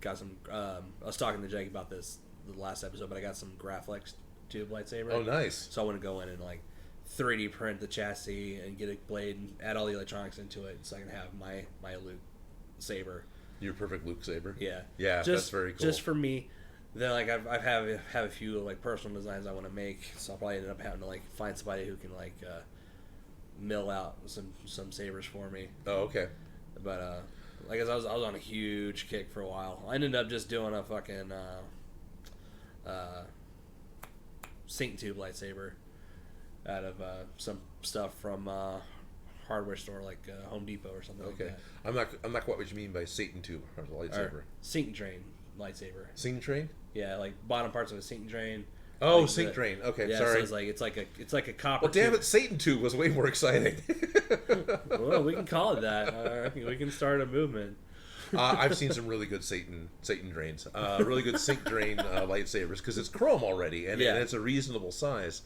got some. I was talking to Jake about this the last episode, but I got some Graflex tube lightsaber. Oh, nice. So I want to go in and 3D print the chassis and get a blade and add all the electronics into it, so I can have my Luke saber. Your perfect Luke saber. Yeah. Yeah, that's very cool. Just for me, then like have a few like personal designs I want to make, so I'll probably end up having to like find somebody who can like mill out some sabers for me. Oh, okay. But like I was on a huge kick for a while. I ended up just doing a fucking sink tube lightsaber out of some stuff from hardware store like Home Depot or something. Okay. Like that. I'm not quite what you mean by Satan tube or lightsaber. Or sink drain lightsaber. Sink drain? Yeah, like bottom parts of a sink drain. Oh, like sink drain. Okay, yeah, sorry. So it's like a copper. Well, damn tube. it, Satan tube was way more exciting. Well, we can call it that. We can start a movement. I've seen some really good Satan drains, really good sink drain lightsabers because it's chrome already and it's a reasonable size.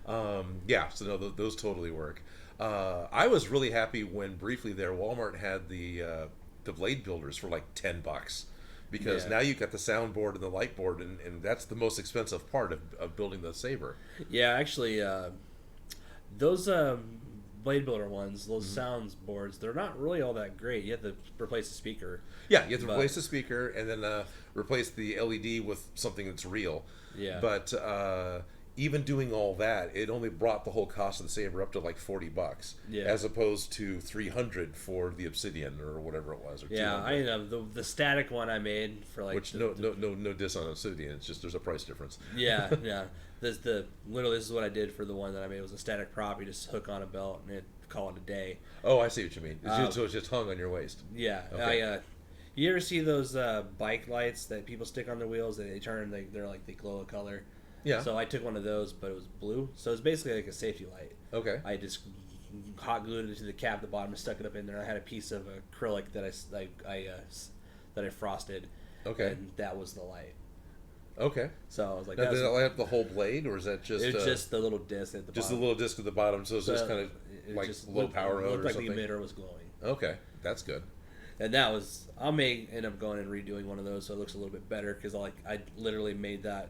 Yeah, so no, those totally work. I was really happy when briefly there Walmart had the blade builders for like $10 because now you've got the soundboard and the light board and that's the most expensive part of building the saber. Yeah, actually, those blade builder ones, those sounds boards, they're not really all that great. You have to replace the speaker. Yeah, you have to replace the speaker and then replace the LED with something that's real. Yeah. But even doing all that, it only brought the whole cost of the saber up to like $40, as opposed to $300 for the Obsidian or whatever it was. Or yeah, I know the static one I made for like no diss on Obsidian. It's just there's a price difference. Yeah, yeah. This is what I did for the one that I made. It was a static prop. You just hook on a belt and call it a day. Oh, I see what you mean. So it's just hung on your waist. Yeah. Okay. You ever see those bike lights that people stick on their wheels? They turn. They glow a color. Yeah. So I took one of those, but it was blue. So it's basically like a safety light. Okay. I just hot glued it to the cap at the bottom and stuck it up in there. I had a piece of acrylic that I frosted. Okay. And that was the light. Okay. So I was like, now, does that light up the whole blade, or is that just? It's just the little disc at the bottom. Just the little disc at the bottom, so it's just kind of like low power mode or like something. The emitter was glowing. Okay, that's good. And that was I may end up going and redoing one of those so it looks a little bit better because I literally made that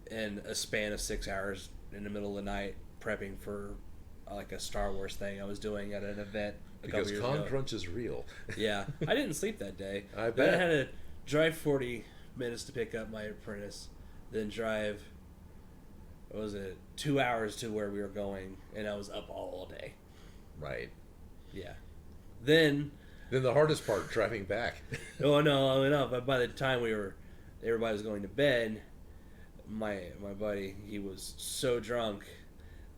in a span of 6 hours in the middle of the night prepping for like a Star Wars thing I was doing at an event because con crunch is real. Yeah, I didn't sleep that day. I bet. Then I had to drive 40 minutes to pick up my apprentice, then drive 2 hours to where we were going, and I was up all day. Right. Yeah. Then the hardest part, driving back. Oh no! But by the time everybody was going to bed, my buddy, he was so drunk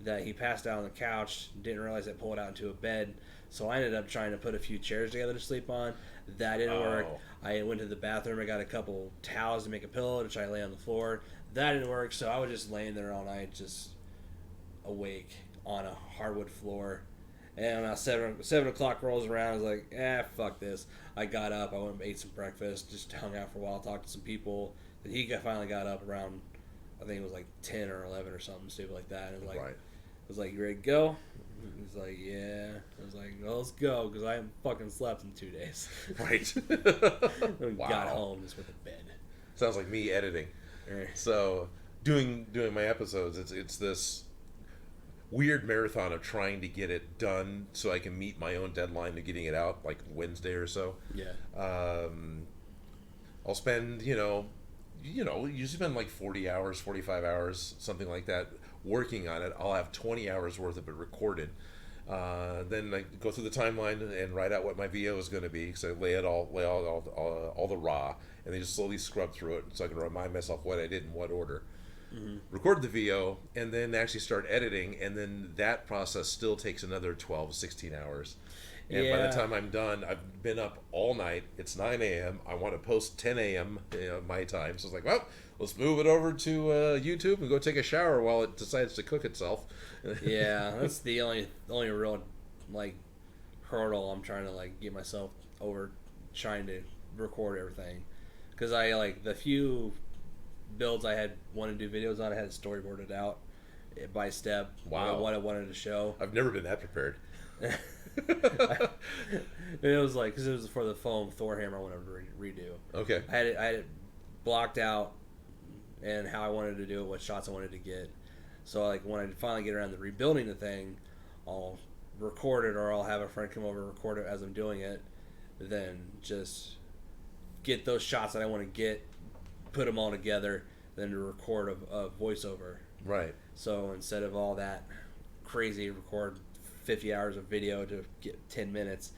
that he passed out on the couch. Didn't realize I pulled out into a bed, so I ended up trying to put a few chairs together to sleep on. That didn't work. I went to the bathroom. I got a couple towels to make a pillow to try to lay on the floor. That didn't work, so I was just laying there all night, just awake on a hardwood floor. And when 7 o'clock rolls around, I was like, fuck this. I got up, I went and ate some breakfast, just hung out for a while, talked to some people. Then he finally got up around, I think it was like 10 or 11 or something stupid like that. And I was like, you ready to go? He's like, yeah. I was like, well, let's go, because I haven't fucking slept in 2 days. Right. Wow. Got home just with a bed. Sounds like me editing. Right. So doing my episodes, it's this weird marathon of trying to get it done so I can meet my own deadline of getting it out like Wednesday or so. Yeah. I'll spend you spend like 40 hours, 45 hours, something like that working on it. I'll have 20 hours worth of it recorded. Then I go through the timeline and write out what my VO is going to be. So I lay out all the raw, and then just slowly scrub through it so I can remind myself what I did in what order. Mm-hmm. Record the VO, and then actually start editing, and then that process still takes another 12, 16 hours. And by the time I'm done, I've been up all night. It's 9 a.m. I want to post 10 a.m. My time. So it's like, well, let's move it over to YouTube and go take a shower while it decides to cook itself. Yeah, that's the only real like hurdle I'm trying to like get myself over, trying to record everything, because I like the few builds I had wanted to do videos on, I had storyboarded out by step. Wow. What I wanted to show. I've never been that prepared. It was like, because it was for the foam Thor hammer I wanted to redo. Okay. I had it blocked out and how I wanted to do it, what shots I wanted to get. So like when I finally get around to rebuilding the thing, I'll record it, or I'll have a friend come over and record it as I'm doing it. Then just get those shots that I want to get put them all together, then to record a voiceover. Right. So instead of all that crazy record 50 hours of video to get 10 minutes.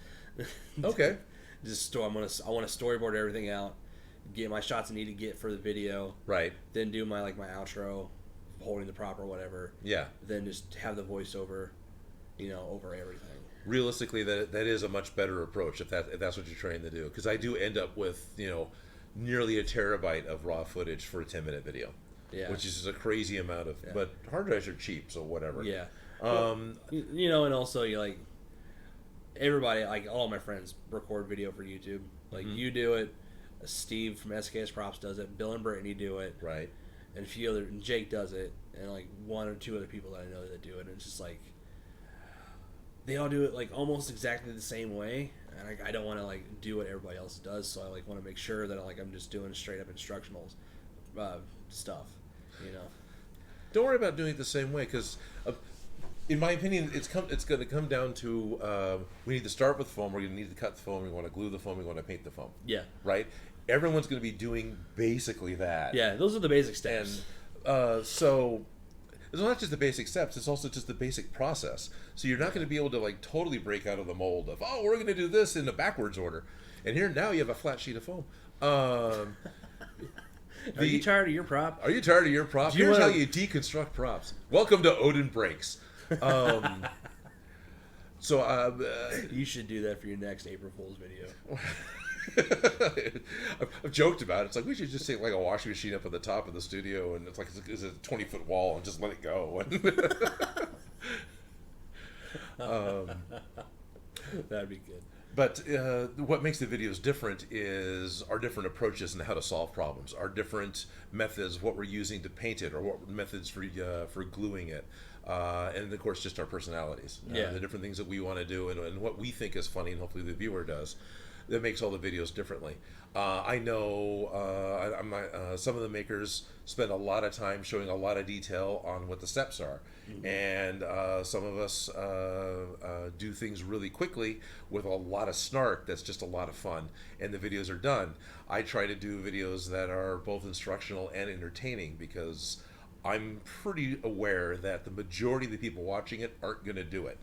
Okay. I want to storyboard everything out, get my shots I need to get for the video. Right. Then do my outro, holding the prop or whatever. Yeah. Then just have the voiceover, over everything. Realistically, that is a much better approach if that's what you're trying to do. Because I do end up with nearly a terabyte of raw footage for a 10-minute video. Yeah. Which is just a crazy amount of. Yeah. But hard drives are cheap, so whatever. Yeah. And also everybody, all my friends record video for YouTube. You do it, Steve from SKS Props does it, Bill and Brittany do it, right, and and Jake does it, and one or two other people that I know that do it. And it's just they all do it almost exactly the same way, and I don't want to do what everybody else does. So I want to make sure that I'm just doing straight up instructional stuff. Don't worry about doing it the same way, because in my opinion, it's going to come down to we need to start with foam. We're going to need to cut the foam. We want to glue the foam. We want to paint the foam. Yeah. Right. Everyone's going to be doing basically that. Yeah, those are the basic steps. And so it's not just the basic steps. It's also just the basic process. So you're not going to be able to totally break out of the mold of we're going to do this in the backwards order. And here now you have a flat sheet of foam. Are you tired of your prop? Are you tired of your prop? Here's how you deconstruct props. Welcome to Odin Breaks. So you should do that for your next April Fool's video. I've joked about it. It's we should just take a washing machine up at the top of the studio, and it's it's a 20-foot wall, and just let it go. That'd be good. But what makes the videos different is our different approaches and how to solve problems, our different methods, what we're using to paint it, or what methods for gluing it, and of course just our personalities, the different things that we want to do, and what we think is funny, and hopefully the viewer does. That makes all the videos differently. I know some of the makers spend a lot of time showing a lot of detail on what the steps are. Mm-hmm. And some of us do things really quickly with a lot of snark. That's just a lot of fun, and the videos are done. I try to do videos that are both instructional and entertaining, because I'm pretty aware that the majority of the people watching it aren't going to do it.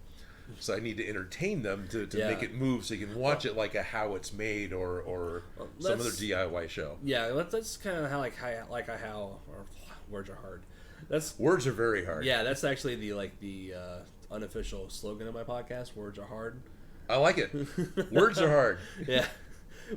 So I need to entertain them to make it move, so you can watch it like a How It's Made or some other DIY show. Yeah, that's kind of how or words are hard. Words are very hard. Yeah, that's actually the unofficial slogan of my podcast. Words are hard. I like it. Words are hard. Yeah,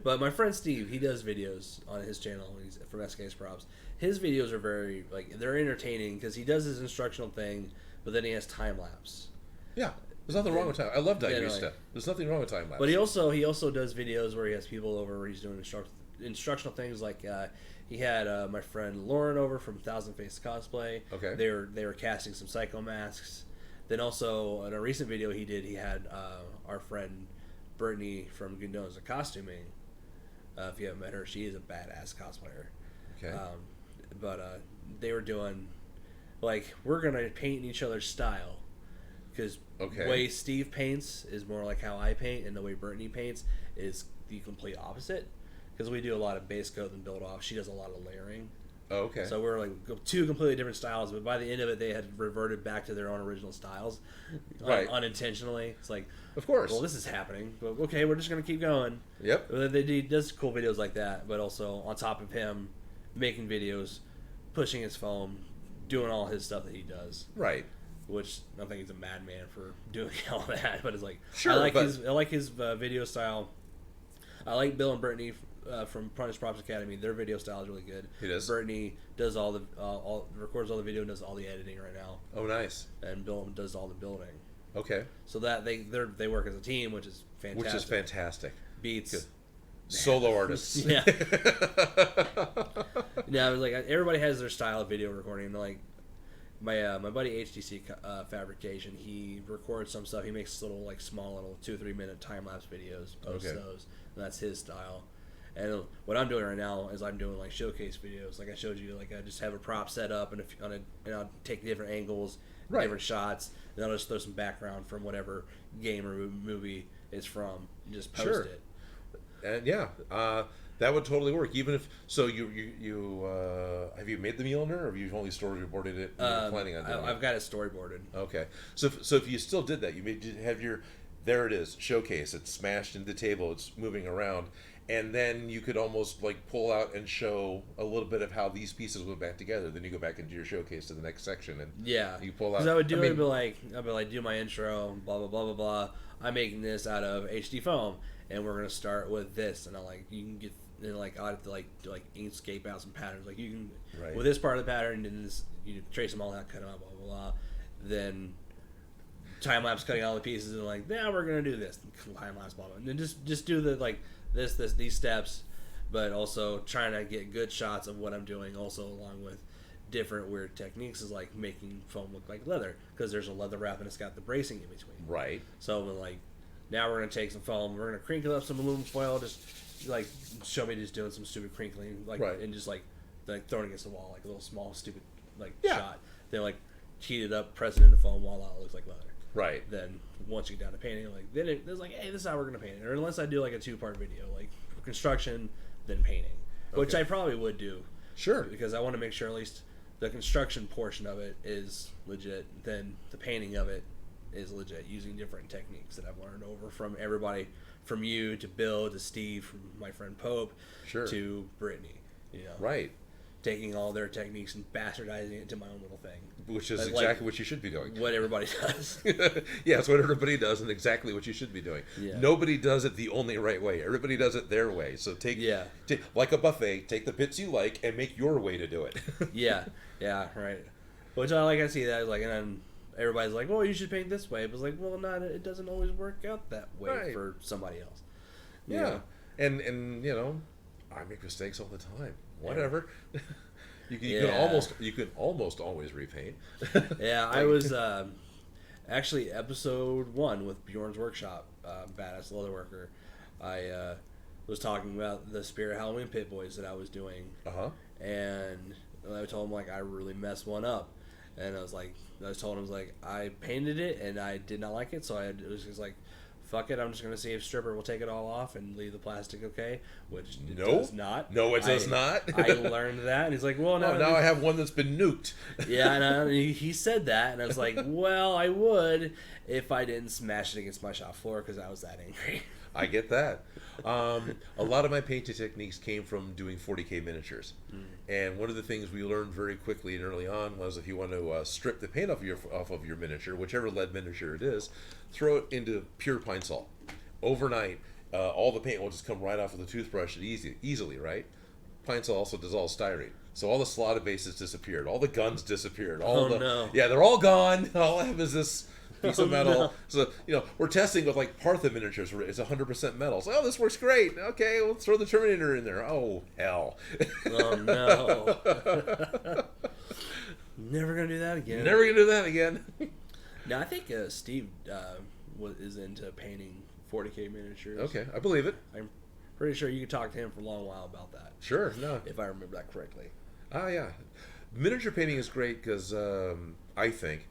but my friend Steve, he does videos on his channel. He's from SKS Props. His videos are very they're entertaining because he does his instructional thing, but then he has time lapse. Yeah. There's nothing wrong with time. I love diary stuff. There's nothing wrong with time lapse. But he also does videos where he has people over where he's doing instructional things. He had my friend Lauren over from Thousand Face Cosplay. Okay. They were casting some Psycho masks. Then also in a recent video he had our friend Brittany from Gundone's Costuming. If you haven't met her, she is a badass cosplayer. Okay. But they were doing we're gonna paint in each other's style. Because the way Steve paints is more like how I paint, and the way Brittany paints is the complete opposite. Because we do a lot of base coat and build off. She does a lot of layering. Oh, okay. So we're two completely different styles, but by the end of it, they had reverted back to their own original styles, unintentionally. It's of course. Well, this is happening, but okay, we're just gonna keep going. Yep. He does cool videos like that, but also on top of him making videos, pushing his foam, doing all his stuff that he does. Right. Which I think he's a madman for doing all that, but it's sure, I like his video style. I like Bill and Brittany from Punished Props Academy. Their video style is really good. It is. Brittany does records all the video and does all the editing right now. Oh, nice. And Bill does all the building. Okay. So that they work as a team, which is fantastic. Beats good. Solo artists. Yeah. Yeah, it was everybody has their style of video recording. My buddy HTC Fabrication, he records some stuff. He makes little small little 2-3 minute time lapse videos, posts those, and that's his style. And what I'm doing right now is I'm doing showcase videos, like I showed you. I just have a prop set up and I'll take different angles, different shots, and I'll just throw some background from whatever game or movie it's from, and just post it. And That would totally work. Even if so, you have you made the Mjolnir, or have you only storyboarded it? And you're planning on doing it? I've got it storyboarded. Okay, so if you still did that, you made have your there it is showcase. It's smashed into the table. It's moving around, and then you could almost like pull out and show a little bit of how these pieces went back together. Then you go back into your showcase to the next section, and you pull out. Because I would do it, I'd be like, do my intro, blah blah blah blah blah. I'm making this out of HD foam, and we're gonna start with this, and you can get. And I have to do Inkscape out some patterns. Like you can with this part of the pattern, and this you trace them all out, cut them out, blah blah blah. Then time lapse cutting all the pieces, and now we're gonna do this time lapse, blah blah. And then just do the these steps, but also trying to get good shots of what I'm doing. Also along with different weird techniques is like making foam look like leather, because there's a leather wrap and it's got the bracing in between. Right. So now we're gonna take some foam, we're gonna crinkle up some aluminum foil, just show me just doing some stupid crinkling, and just throwing against the wall, a little small stupid shot. Then heat it up, press it into foam, voila, it looks like leather. Right. Then once you get down to painting, then it's hey, this is how we're gonna paint it. Or unless I do a 2-part video, construction, then painting, which I probably would do. Sure. Because I want to make sure at least the construction portion of it is legit. Then the painting of it is legit, using different techniques that I've learned over from everybody. From you to Bill to Steve, from my friend Pope, to Brittany, right, taking all their techniques and bastardizing it into my own little thing, which is exactly what you should be doing. What everybody does. Yeah, it's what everybody does, and exactly what you should be doing. Yeah. Nobody does it the only right way. Everybody does it their way. So take like a buffet, take the bits you like and make your way to do it. yeah, right. Which I see that and then. Everybody's like, well, you should paint this way. But it's well, not. It doesn't always work out that way for somebody else. Yeah. And I make mistakes all the time. Whatever. You can almost always repaint. Yeah, I was actually episode 1 with Bjorn's Workshop, Badass Leatherworker. I was talking about the Spirit Halloween Pit Boys that I was doing. And I told him I really messed one up. And I told him, I painted it and I did not like it, so it was just fuck it, I'm just going to see if Stripper will take it all off and leave the plastic okay, which it does not. No, it does not. I learned that, and he's well, no. Now I have one that's been nuked. Yeah, and he said that, and I was well, I would if I didn't smash it against my shop floor because I was that angry. I get that. A lot of my painting techniques came from doing 40K miniatures. And one of the things we learned very quickly and early on was if you want to strip the paint off of your miniature, whichever lead miniature it is, throw it into pure pine salt. Overnight, all the paint will just come right off of the toothbrush easily, right? Pine salt also dissolves styrene. So all the slotted bases disappeared. All the guns disappeared. Yeah, they're all gone. All I have is this piece of metal. No. So, we're testing with Partha miniatures where it's 100% metal. So, this works great. Okay, let's throw the Terminator in there. Oh, hell. Oh, no. Never going to do that again. Never going to do that again. Now, I think Steve is into painting 40K miniatures. Okay, I believe it. I'm pretty sure you could talk to him for a long while about that. Sure, no. If I remember that correctly. Ah, yeah. Miniature painting is great because I think...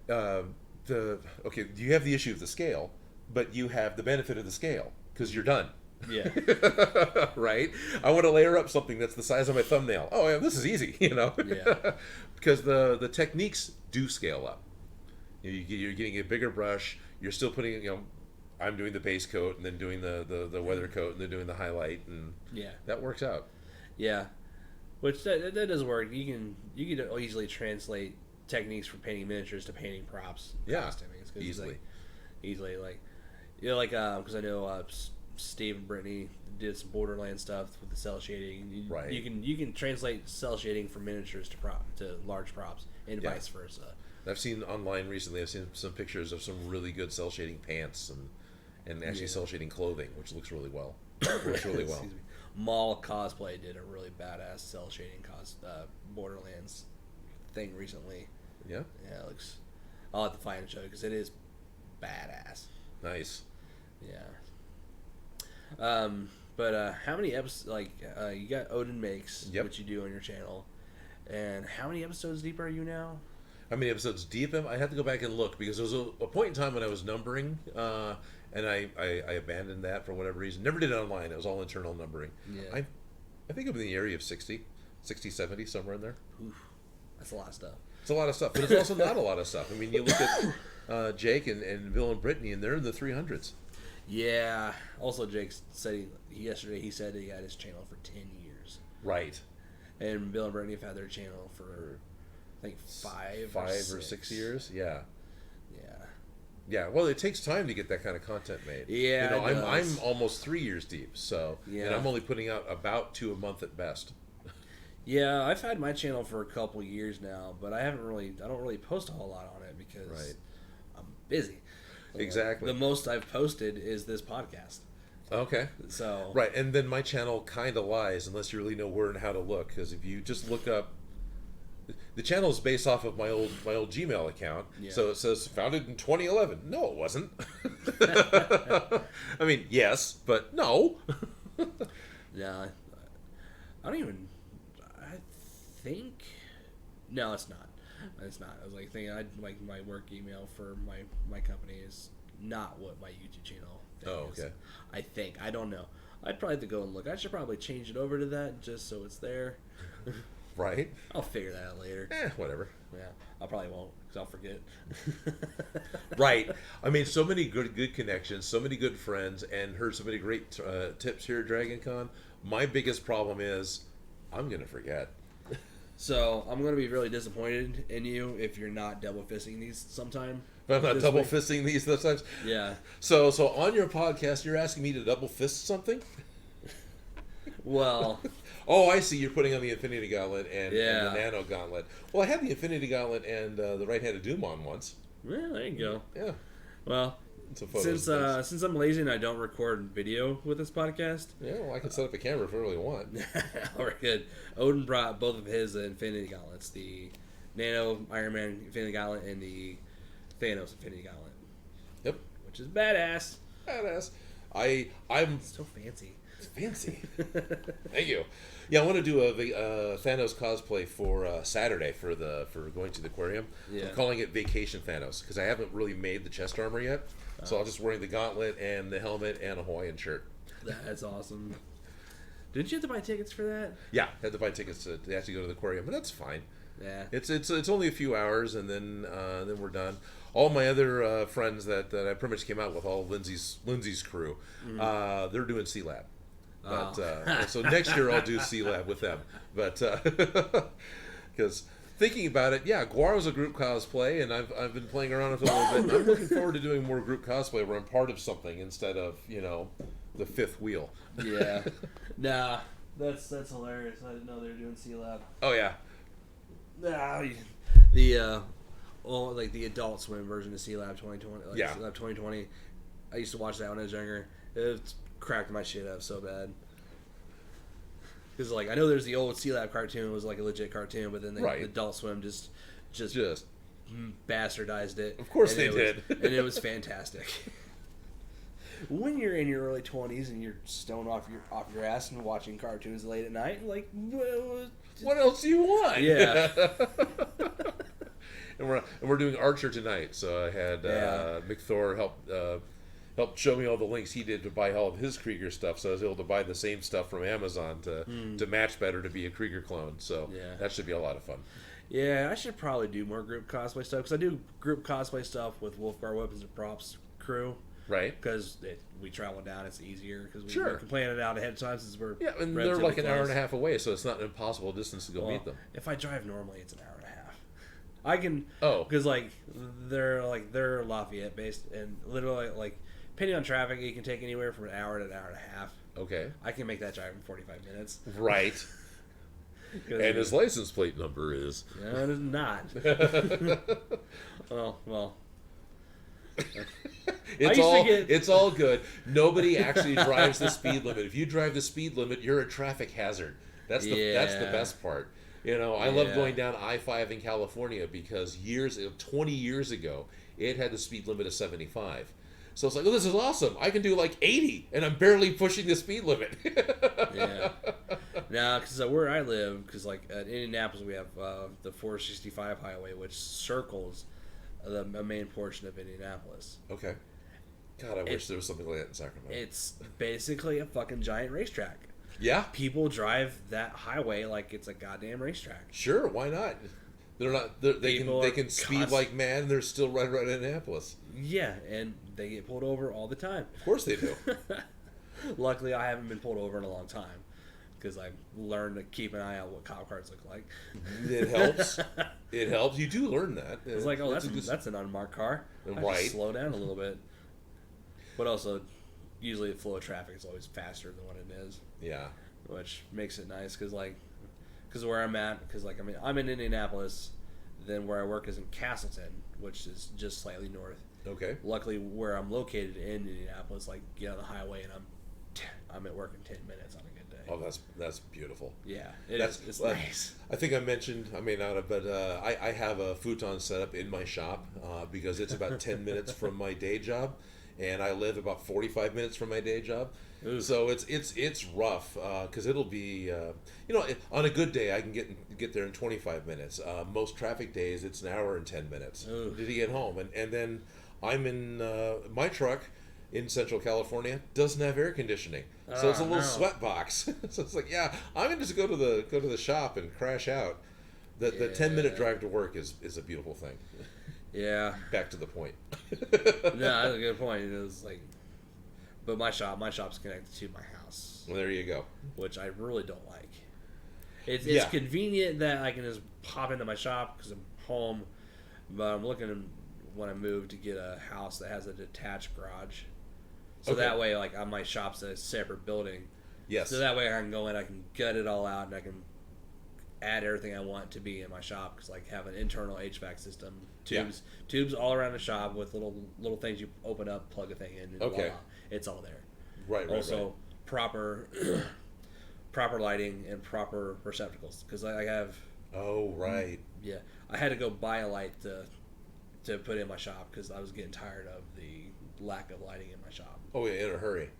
you have the issue of the scale, but you have the benefit of the scale because you're done. Yeah. Right? I want to layer up something that's the size of my thumbnail. Oh, yeah, this is easy, Yeah. Because the techniques do scale up. You're getting a bigger brush. You're still putting, I'm doing the base coat and then doing the weather coat and then doing the highlight, and that works out. Yeah. Which that does work. You can easily translate techniques for painting miniatures to painting props. Costuming. Easily. Because I know Steve and Brittany did some Borderland stuff with the cell shading. Right. You can translate cell shading from miniatures to large props and vice versa. I've seen online recently. I've seen some pictures of some really good cell shading pants and actually cell shading clothing, which looks really well. Mall Cosplay did a really badass cell shading Borderlands thing recently. Yeah, it looks. I'll have to find and show you because it is badass. Nice. Yeah. But how many episodes? You got Odin Makes, which you do on your channel, and how many episodes deep are you now? How many episodes deep am I? Had to go back and look because there was a point in time when I was numbering, and I abandoned that for whatever reason. Never did it online. It was all internal numbering. Yeah. I think I'm in the area of 60, 70, somewhere in there. Oof, that's a lot of stuff. It's a lot of stuff, but it's also not a lot of stuff. I mean, you look at Jake and Bill and Brittany, and they're in the 300s. Yeah. Also, Jake said yesterday he said he had his channel for 10 years. Right. And Bill and Brittany have had their channel for, I think, 5 or 6 years. Yeah. Yeah. Yeah. Well, it takes time to get that kind of content made. Yeah. You know, I'm almost 3 years deep, so and I'm only putting out about 2 a month at best. Yeah, I've had my channel for a couple years now, but I don't really post a whole lot on it because I'm busy. Exactly. The most I've posted is this podcast. Okay. So right, and then my channel kind of lies unless you really know where and how to look. Because if you just look up, the channel is based off of my old Gmail account, so it says founded in 2011. No, it wasn't. I mean, yes, but no. Yeah, I don't even. I think no, it's not. It's not. I was like thinking, like my work email for my company is not what my YouTube channel thing is. Okay. I think. I don't know. I'd probably have to go and look. I should probably change it over to that just so it's there. Right. I'll figure that out later. Whatever. Yeah, I probably won't because I'll forget. Right. I mean, so many good connections, so many good friends, and heard so many great tips here at Dragon Con. My biggest problem is I'm going to forget. So I'm going to be really disappointed in you if you're not double fisting these sometime. But I'm not double fisting these sometimes. Yeah. So on your podcast, you're asking me to double fist something? Well. Oh, I see. You're putting on the Infinity Gauntlet and the Nano Gauntlet. Well, I had the Infinity Gauntlet and the Right-Handed Doom on once. Yeah, there you go. Yeah. Well, since I'm lazy and I don't record video with this podcast. Yeah, well, I can set up a camera if I really want. All right, good. Odin brought both of his Infinity Gauntlets, the Nano Iron Man Infinity Gauntlet and the Thanos Infinity Gauntlet. Yep. Which is badass. Badass. I'm so fancy. It's fancy. Thank you. Yeah, I want to do a Thanos cosplay for Saturday for going to the aquarium. Yeah. I'm calling it Vacation Thanos because I haven't really made the chest armor yet. So I'm just wearing the gauntlet and the helmet and a Hawaiian shirt. That's awesome. Didn't you have to buy tickets for that? Yeah, had to buy tickets to actually go to the aquarium, but that's fine. Yeah. It's only a few hours and then we're done. All my other friends that I pretty much came out with, all Lindsay's crew, they're doing C-Lab. But so next year I'll do C-Lab with them. But because thinking about it, yeah, Guaro's a group cosplay, and I've been playing around with it a little bit. I'm looking forward to doing more group cosplay where I'm part of something instead of the fifth wheel. Yeah. Nah, that's hilarious. I didn't know they were doing C-Lab. Oh yeah. Nah, like the Adult Swim version of C-Lab 2020. C-Lab 2020. I used to watch that when I was younger. It cracked my shit up so bad. Because I know there's the old C-Lab cartoon. It was like a legit cartoon, but then the Adult Swim just bastardized it. Of course they did. And it was fantastic. When you're in your early 20s and you're stoned off your ass and watching cartoons late at night, what else do you want? Yeah. and we're doing Archer tonight, so I had McThor help show me all the links he did to buy all of his Krieger stuff, so I was able to buy the same stuff from Amazon to match better to be a Krieger clone. So that should be a lot of fun. Yeah, I should probably do more group cosplay stuff because I do group cosplay stuff with Wolfgar Weapons and Props crew. Right. Because we travel down, it's easier because we can plan it out ahead of time since we're and they're like an hour and a half away, so it's not an impossible distance to go meet them. If I drive normally, it's an hour and a half. I can because they're Lafayette based and literally depending on traffic, you can take anywhere from an hour to an hour and a half. Okay. I can make that drive in 45 minutes. Right. And his license plate number is. No, it is not. Well. It's all good. Nobody actually drives the speed limit. If you drive the speed limit, you're a traffic hazard. That's the best part. I love going down I-5 in California because 20 years ago, it had the speed limit of 75. So it's this is awesome. I can do 80, and I'm barely pushing the speed limit. Now, because where I live, because like at Indianapolis, we have the 465 highway, which circles the main portion of Indianapolis. Okay. God, I wish there was something like that in Sacramento. It's basically a fucking giant racetrack. Yeah. People drive that highway like it's a goddamn racetrack. Sure, why not? They're not. They can speed like mad, and they're still right in Indianapolis. Yeah, and they get pulled over all the time. Of course they do. Luckily, I haven't been pulled over in a long time because I've learned to keep an eye out what cop cars look like. It helps. It helps. You do learn that. It's like, oh, that's an unmarked car. I just slow down a little bit. But also, usually the flow of traffic is always faster than what it is. Yeah. Which makes it nice because where I'm at, I'm in Indianapolis, then where I work is in Castleton, which is just slightly north. Okay. Luckily, where I'm located in Indianapolis, like get on the highway and I'm at work in 10 minutes on a good day. Oh, that's beautiful. Yeah, it's nice. I think I mentioned, I may not have, but I have a futon set up in my shop because it's about 10 minutes from my day job, and I live about 45 minutes from my day job. Ooh. So it's rough because it'll be on a good day I can get there in 25 minutes. Most traffic days it's an hour and 10 minutes to get home, and then I'm in my truck in Central California doesn't have air conditioning, so it's a little sweat box. So it's like, yeah, I'm gonna just go to the shop and crash out. The 10-minute drive to work is a beautiful thing. Yeah. Back to the point. No, that's a good point. It was like, but my shop's connected to my house. Well, there you go. Which I really don't like. It's convenient that I can just pop into my shop because I'm home, but I'm looking when I move to get a house that has a detached garage. So that way, like, my shop's a separate building. Yes. So that way I can go in, I can gut it all out, and I can add everything I want to be in my shop. Because, like, have an internal HVAC system, tubes all around the shop with little things you open up, plug a thing in, and voila, it's all there. Right. Also, proper lighting and proper receptacles. Because I have. Oh right. Yeah, I had to go buy a light to put in my shop because I was getting tired of the lack of lighting in my shop. Oh yeah, in a hurry.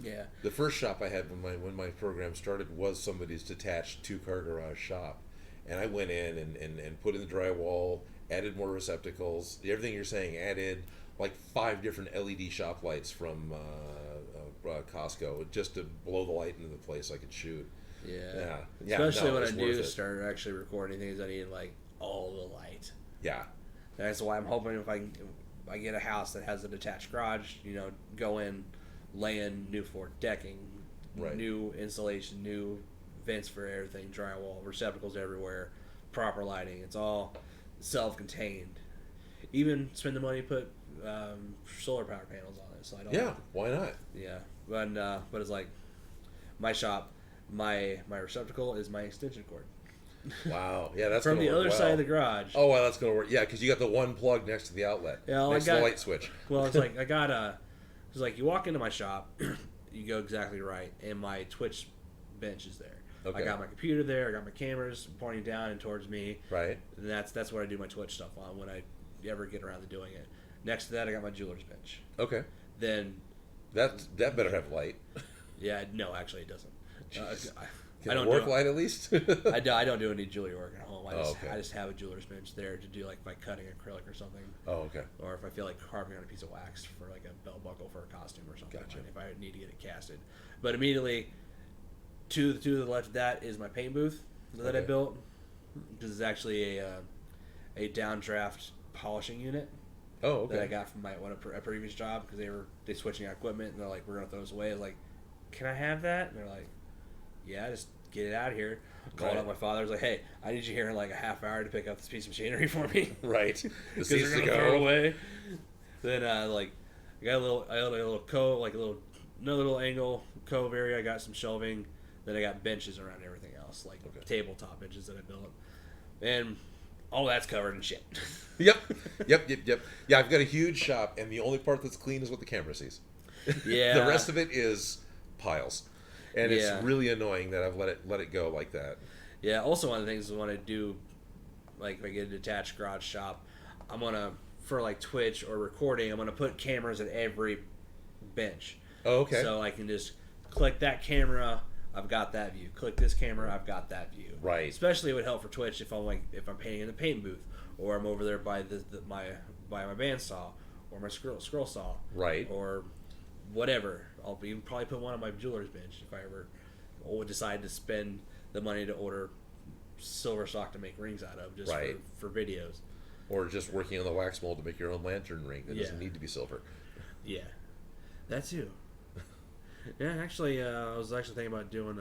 Yeah. The first shop I had when my program started was somebody's detached 2-car garage shop, and I went in and put in the drywall, added more receptacles, everything you're saying, added like 5 different LED shop lights from Costco just to blow the light into the place I could shoot. Yeah. Especially when I do start actually recording things, I need like all the light. Yeah. That's why I'm hoping if I get a house that has a detached garage, go in, lay in new floor decking, new insulation, new vents for everything, drywall, receptacles everywhere, proper lighting. It's all self-contained. Even spend the money to put solar power panels on it. So I don't. Yeah, why not? Yeah, but it's like my shop, my receptacle is my extension cord. Wow, yeah, that's from the other side of the garage. Oh, well, that's gonna work. Yeah, because you got the one plug next to the outlet, next to the light switch. Well, it's like it's like you walk into my shop, you go exactly right, and my Twitch bench is there. Okay. I got my computer there. I got my cameras pointing down and towards me. Right. And that's what I do my Twitch stuff on when I ever get around to doing it. Next to that, I got my jeweler's bench. Okay. Then that better have light. Yeah. No, actually, it doesn't. Can it work light at least? I don't do any jewelry work at home. I just have a jeweler's bench there to do like my cutting acrylic or something. Oh, okay. Or if I feel like carving on a piece of wax for like a belt buckle for a costume or something. Gotcha. If I need to get it casted. But immediately to the left of that is my paint booth that I built. This is actually a downdraft polishing unit. Oh, okay. That I got from a previous job because they switching out equipment and they're like, we're gonna throw this away. I was like, can I have that? And they're like, yeah, just get it out of here. Called up my father. I was like, hey, I need you here in like a half hour to pick up this piece of machinery for me. Right. Because they're gonna throw it away. Then I got another little angle cove area. I got some shelving. Then I got benches around everything else, like tabletop benches that I built, and all that's covered in shit. Yep. Yeah, I've got a huge shop, and the only part that's clean is what the camera sees. Yeah. The rest of it is piles. And it's really annoying that I've let it go like that. Yeah. Also, one of the things is when I do, like, if I get a detached garage shop, I'm gonna, for like Twitch or recording, I'm gonna put cameras at every bench. Oh, okay. So I can just click that camera I've got that view. Click this camera, I've got that view. Right. Especially it would help for Twitch if I'm painting in the paint booth, or I'm over there by my bandsaw, or my scroll saw. Right. Or whatever. I'll even probably put one on my jeweler's bench if I ever would decide to spend the money to order silver stock to make rings out of, just for videos. Or just working on the wax mold to make your own lantern ring that doesn't need to be silver. Yeah, that too. Yeah, actually, I was actually thinking about doing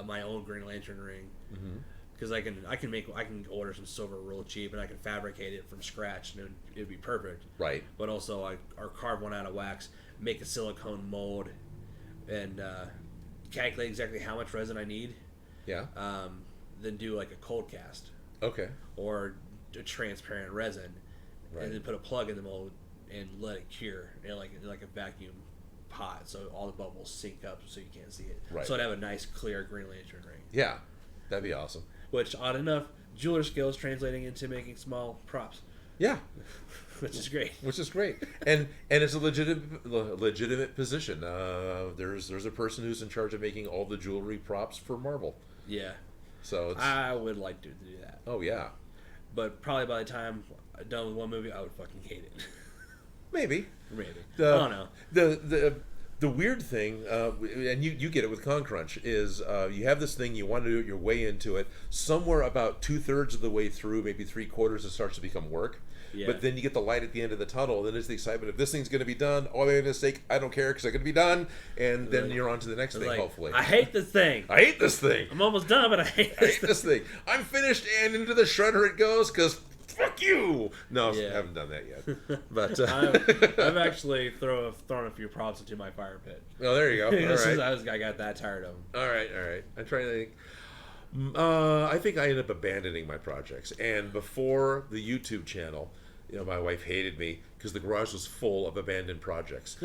my own Green Lantern ring, because I can order some silver real cheap, and I can fabricate it from scratch, and it'd be perfect. Right. But also, or carve one out of wax, make a silicone mold, and calculate exactly how much resin I need. Yeah. Then do like a cold cast. Okay. Or a transparent resin, and then put a plug in the mold and let it cure in like a vacuum pot, so all the bubbles sink up so you can't see it. Right. So I'd have a nice clear Green Lantern ring. Yeah, that'd be awesome. Which, odd enough, jeweler skills translating into making small props. Yeah. Which is great. Which is great, and it's a legitimate position. There's a person who's in charge of making all the jewelry props for Marvel. Yeah. So I would like to do that. Oh yeah. But probably by the time I'm done with one movie, I would fucking hate it. Maybe. I don't know. The weird thing, and you get it with Con Crunch, is you have this thing, you want to do it, you're way into it. Somewhere about 2/3 of the way through, maybe 3/4, it starts to become work. Yeah. But then you get the light at the end of the tunnel, and then it's the excitement of this thing's going to be done. Oh, my mistake, I don't care because it's going to be done. And then you're on to the next thing, hopefully. I hate this thing. I hate this thing. I'm almost done, but I hate this thing. I'm finished, and into the shredder it goes because fuck you. No, I haven't done that yet. But I've actually thrown a few props into my fire pit. Oh, there you go. All right. I got that tired of them. All right. I'm trying to think. I think I ended up abandoning my projects. And before the YouTube channel, my wife hated me because the garage was full of abandoned projects.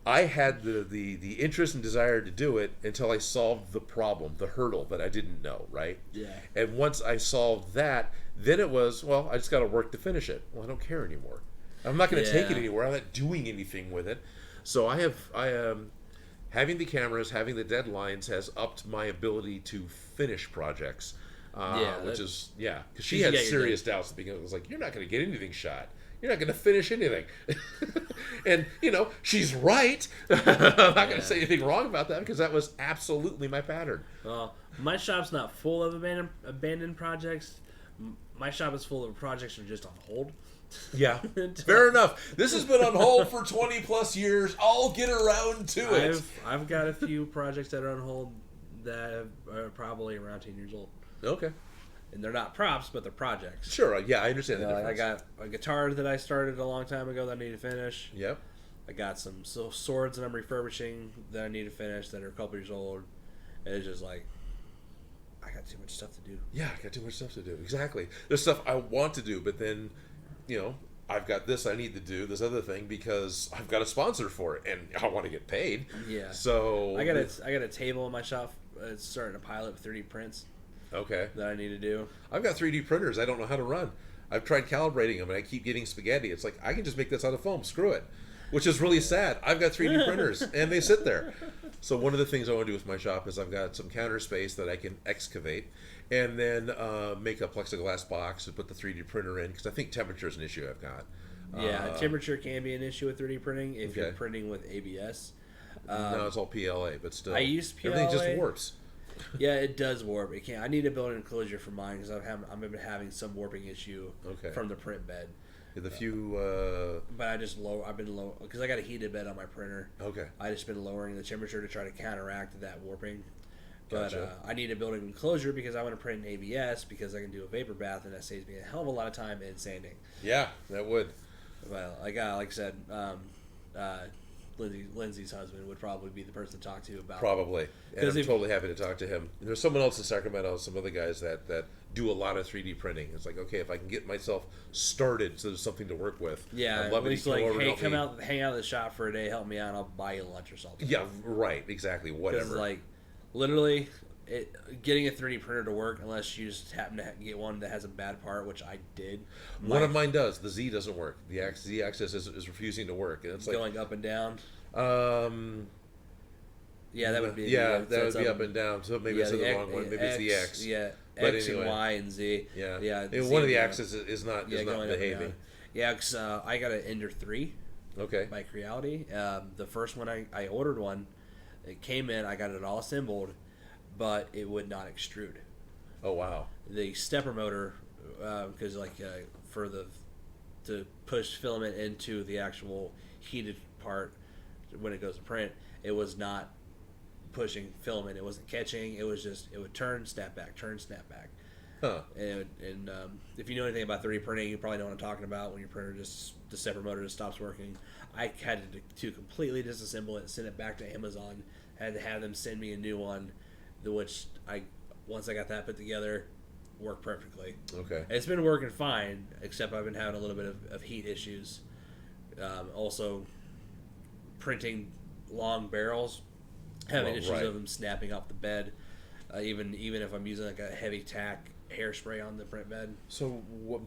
I had the interest and desire to do it until I solved the problem, the hurdle that I didn't know, right? Yeah. And once I solved that, then it was, well, I just got to work to finish it. Well, I don't care anymore. I'm not going to take it anywhere. I'm not doing anything with it. So I am having the cameras, having the deadlines has upped my ability to finish projects. Because she had serious doubts at the beginning. It was like, you're not going to get anything shot. You're not going to finish anything. And, she's right. I'm not going to say anything wrong about that because that was absolutely my pattern. Well, my shop's not full of abandoned projects. My shop is full of projects that are just on hold. Yeah, fair enough. This has been on hold for 20 plus years. I'll get around to it. I've got a few projects that are on hold that are probably around 10 years old. Okay. And they're not props, but they're projects. Sure, yeah, I understand the difference. I got a guitar that I started a long time ago that I need to finish. Yep. I got some swords that I'm refurbishing that I need to finish that are a couple years old. And it's just like, I got too much stuff to do. Yeah, I got too much stuff to do. Exactly. There's stuff I want to do, but then, I've got this I need to do, this other thing, because I've got a sponsor for it, and I want to get paid. Yeah. So I got a table in my shop. It's starting to pilot with 3D prints. Okay. That I need to do. I've got 3D printers I don't know how to run. I've tried calibrating them, and I keep getting spaghetti. It's like, I can just make this out of foam. Screw it. Which is really sad. I've got 3D printers, and they sit there. So one of the things I want to do with my shop is I've got some counter space that I can excavate and then make a plexiglass box and put the 3D printer in, because I think temperature is an issue I've got. Yeah, temperature can be an issue with 3D printing if you're printing with ABS. No, it's all PLA, but still. I use PLA. Everything just warps. Yeah, it does warp. It can't. I need to build an enclosure for mine because I've been having some warping issue from the print bed. The few. But I've been low because I got a heated bed on my printer. Okay. I just been lowering the temperature to try to counteract that warping. But Gotcha. I need to build an enclosure because I want to print in ABS because I can do a vapor bath and that saves me a hell of a lot of time in sanding. Yeah, that would. Well, like I said, Lindsay's husband would probably be the person to talk to about. Probably, and I'm totally happy to talk to him. And there's someone else in Sacramento, some other guys that do a lot of 3D printing. It's like, okay, if I can get myself started, so there's something to work with. Yeah, at least like, hey, come out, hang out at the shop for a day, help me out, and I'll buy you lunch or something. Yeah, right, exactly, whatever. Like, literally, getting a 3D printer to work, unless you just happen to get one that has a bad part, which I did. One of mine does. The Z doesn't work. The Z axis is refusing to work, and it's like going up and down. Yeah, that would be that would be up and down. So maybe yeah, it's the wrong one. Maybe it's the X. Yeah, But X anyway. and Y and Z. Yeah, Yeah. And Z one of the and axes is not going up and behaving. down. Yeah, because I got an Ender 3 Okay. by Creality. The first one I ordered one, it came in. I got it all assembled, but it would not extrude. Oh wow. The stepper motor, because for the to push filament into the actual heated part when it goes to print, it was not pushing filament. It wasn't catching. It was just, it would turn, snap back, turn, snap back. Huh. And if you know anything about 3D printing, you probably know what I'm talking about. When your printer the stepper motor just stops working. I had to completely disassemble it, send it back to Amazon. Had to have them send me a new one, which once I got that put together, worked perfectly. Okay. It's been working fine, except I've been having a little bit of heat issues. Also, printing long barrels, having issues of them snapping off the bed. Even if I'm using like a heavy tack hairspray on the print bed. So we're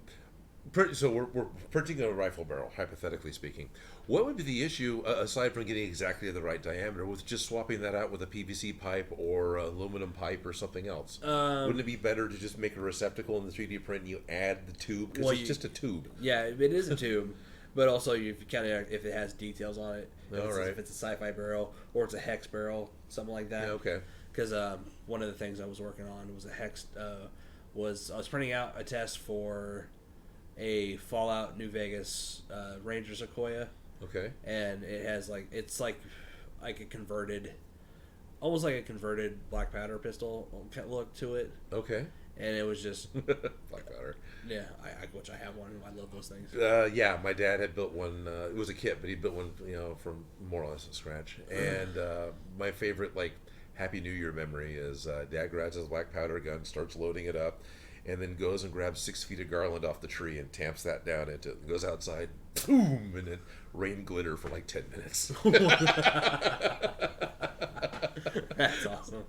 printing a rifle barrel, hypothetically speaking. What would be the issue, aside from getting exactly the right diameter, with just swapping that out with a PVC pipe or aluminum pipe or something else? Wouldn't it be better to just make a receptacle in the 3D print and you add the tube? Because it's just a tube. Yeah, it is a tube. But also, if it has details on it, if it's a sci-fi barrel or it's a hex barrel, something like that. Yeah, okay. Because one of the things I was working on was a hex. I was printing out a test for a Fallout New Vegas Ranger Sequoia. Okay. And it has it's like a converted, almost like a converted black powder pistol look to it. Okay. And it was just black powder. Yeah, which I have one. And I love those things. Yeah, my dad had built one. It was a kit, but he built one, from more or less from scratch. And my favorite Happy New Year memory is Dad grabs his black powder gun, starts loading it up, and then goes and grabs 6 feet of garland off the tree and tamps that down into it. And goes outside, boom, and it rained glitter for 10 minutes. That's awesome.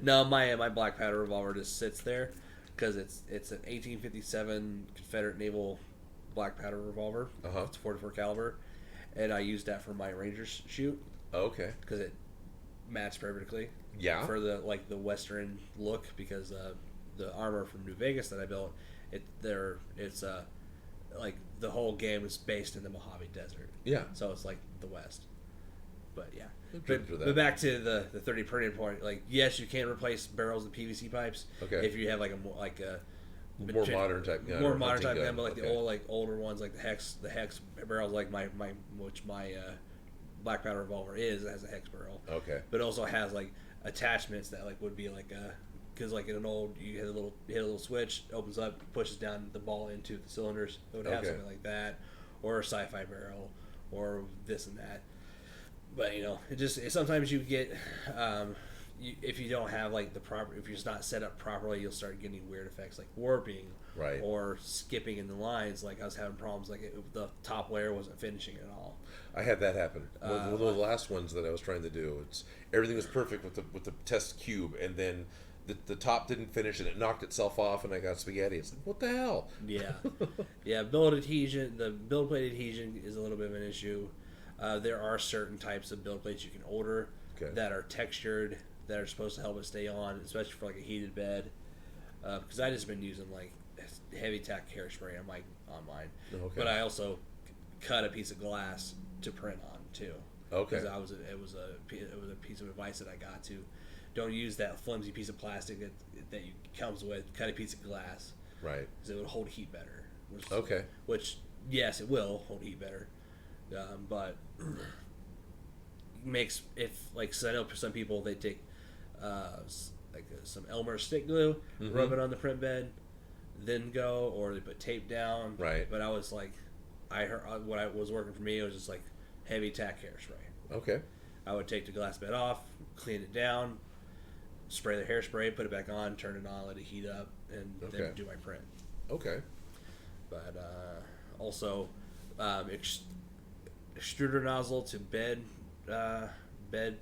No, my black powder revolver just sits there because it's an 1857 Confederate naval black powder revolver. It's 44 caliber, and I used that for my Rangers shoot. Okay. Because it matched perfectly. Yeah. For the Western look, because the armor from New Vegas that I built, it's the whole game is based in the Mojave Desert. Yeah. So it's like the West. But yeah. But back to the 3D printing point. Yes, you can replace barrels with PVC pipes. Okay. If you have a more modern type gun. More modern type gun, but the old older ones, the hex barrels, my black powder revolver has a hex barrel. Okay. But it also has attachments that would be because in an old, you hit a little switch, opens up, pushes down the ball into the cylinders. It would have something like that, or a sci-fi barrel, or this and that. But sometimes you get if you don't have the proper, if you're just not set up properly, you'll start getting weird effects like warping, right, or skipping in the lines. I was having problems the top layer wasn't finishing at all. I had that happen. One of the last ones that I was trying to do, everything was perfect with the test cube, and then the top didn't finish and it knocked itself off, and I got spaghetti. It's what the hell? Yeah, yeah. Build adhesion. The build plate adhesion is a little bit of an issue. There are certain types of build plates you can order that are textured, that are supposed to help it stay on, especially for a heated bed. Because I just been using heavy tack hairspray on mine. Okay. But I also cut a piece of glass to print on too. Okay. Because it was a piece of advice that I got to don't use that flimsy piece of plastic that comes with. Cut a piece of glass. Right. Because it would hold heat better. Which yes, it will hold heat better. But makes so I know for some people they take some Elmer stick glue, rub it on the print bed, then go, or they put tape down. Right. But I was I heard what I was working for me. It was just heavy tack hairspray. Okay. I would take the glass bed off, clean it down, spray the hairspray, put it back on, turn it on, let it heat up, and then do my print. Okay. But also extruder nozzle to bed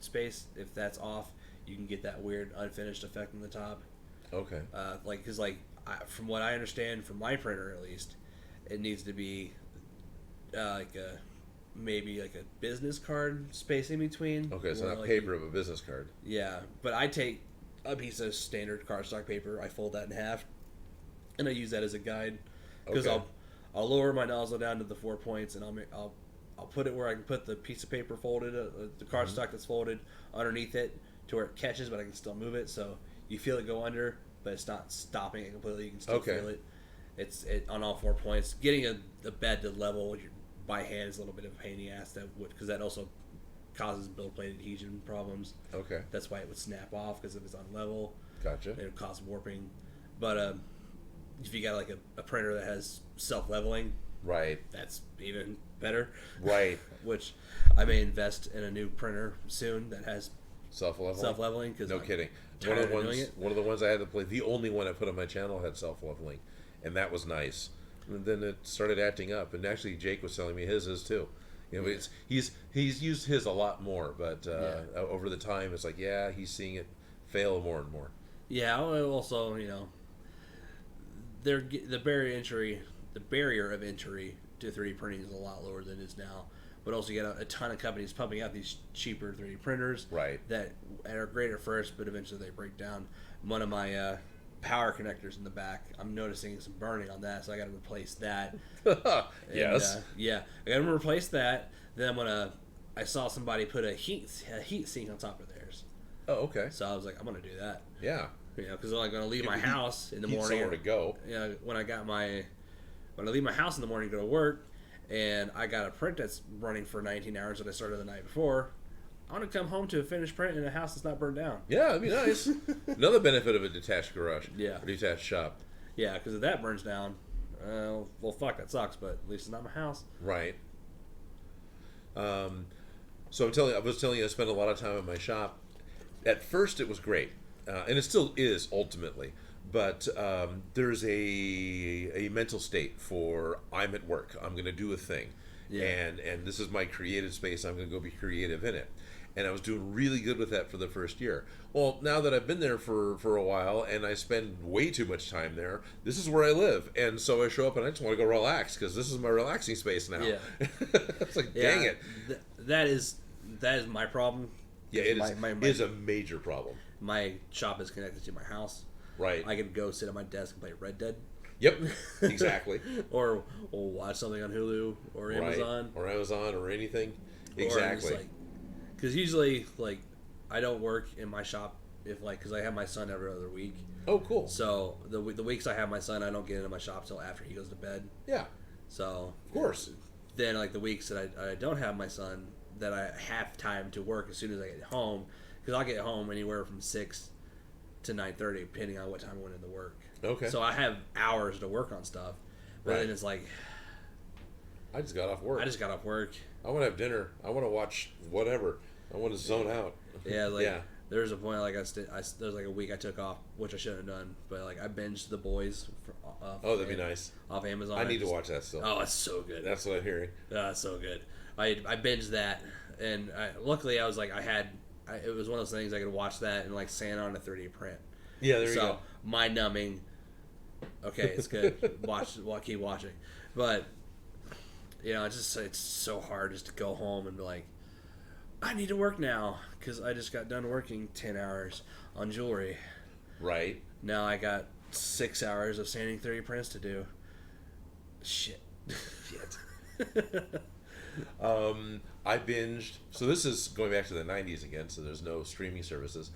space, if that's off, you can get that weird unfinished effect on the top. Okay. Because from what I understand from my printer at least, it needs to be maybe like a business card space in between. Okay, so not like paper of a business card. Yeah, but I take a piece of standard cardstock paper, I fold that in half, and I use that as a guide because I'll lower my nozzle down to the 4 points, and I'll put it where I can put the piece of paper folded, the cardstock that's folded underneath it to where it catches, but I can still move it. So you feel it go under, but it's not stopping it completely. You can still feel it. It's on all 4 points. Getting the bed to level by hand is a little bit of a pain in the ass. Because that also causes build plate adhesion problems. Okay. That's why it would snap off, because if it's on level. Gotcha. It would cause warping. But if you got like a printer that has self-leveling, right, that's even better. Right. Which I may invest in a new printer soon that has self-leveling. Cause no kidding. One of the ones I had to play, the only one I put on my channel had self-leveling, and that was nice. And then it started acting up, and actually Jake was telling me his is too. You know, he's used his a lot more, but over the time, it's like he's seeing it fail more and more. Yeah. Also, the barrier of entry to 3D printing is a lot lower than it is now. But also, you get a ton of companies pumping out these cheaper 3D printers, right? That are great at first, but eventually they break down. One of my power connectors in the back, I'm noticing some burning on that, so I got to replace that. Yes. I got to replace that. Then I saw somebody put a heat sink on top of theirs. Oh, okay. So I was like, I'm gonna do that. Yeah. Because I'm like going to leave my house in the morning. Somewhere to go. When I leave my house in the morning to go to work, and I got a print that's running for 19 hours that I started the night before, I want to come home to a finished print in a house that's not burned down. Yeah, that'd be nice. Another benefit of a detached garage. Yeah. Or detached shop. Yeah, because if that burns down, well, fuck, that sucks, but at least it's not my house. Right. So I was telling you, I spent a lot of time in my shop. At first, it was great, and it still is ultimately. But there's a mental state for I'm at work. I'm going to do a thing, and this is my creative space. I'm going to go be creative in it. And I was doing really good with that for the first year. Well, now that I've been there for a while and I spend way too much time there, this is where I live. And so I show up and I just want to go relax because this is my relaxing space now. Yeah. It's like, dang it. That is my problem. Yeah, it is a major problem. My shop is connected to my house. Right. I can go sit at my desk and play Red Dead. Yep, exactly. or watch something on Hulu or Amazon. Or Amazon or anything. Exactly. Because usually, I don't work in my shop because I have my son every other week. Oh, cool. So the weeks I have my son, I don't get into my shop till after he goes to bed. Yeah. So of course. Then the weeks that I don't have my son, that I have time to work as soon as I get home, because I'll get home anywhere from 6 to 9:30, depending on what time I went into work. Okay. So I have hours to work on stuff, but then it's like, I just got off work. I want to have dinner. I want to watch whatever. I want to zone out. Yeah, there's a point there's a week I took off, which I shouldn't have done, but I binged The Boys. That'd be nice. Off Amazon. I need to watch that still. Oh, it's so good. That's what I'm hearing. It's so good. I binged that, and luckily I was it was one of those things I could watch that and sand on a 3D print. Yeah, there you go. So mind numbing. Okay, it's good. Keep watching, but it's so hard just to go home and be like, I need to work now because I just got done working 10 hours on jewelry. Right. Now I got 6 hours of sanding 3D prints to do. Shit. I binged. So this is going back to the 90s again, so there's no streaming services.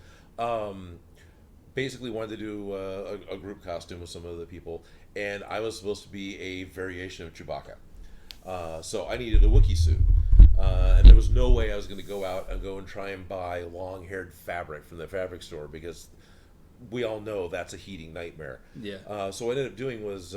Basically wanted to do a group costume with some other people, and I was supposed to be a variation of Chewbacca. So I needed a Wookiee suit. And there was no way I was going to go out and try and buy long-haired fabric from the fabric store because we all know that's a heating nightmare. Yeah. So what I ended up doing was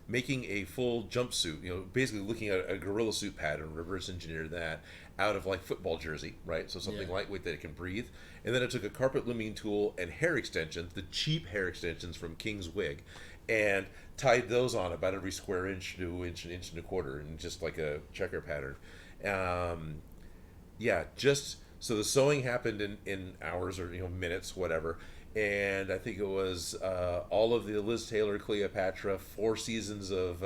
making a full jumpsuit, basically looking at a gorilla suit pattern, reverse engineered that out of football jersey, right? So something lightweight that it can breathe. And then I took a carpet looming tool and hair extensions, the cheap hair extensions from King's Wig, and tied those on about every square inch to inch and a quarter, and just like a checker pattern. Just so the sewing happened in hours or minutes, whatever, and I think it was all of the Liz Taylor Cleopatra, 4 seasons of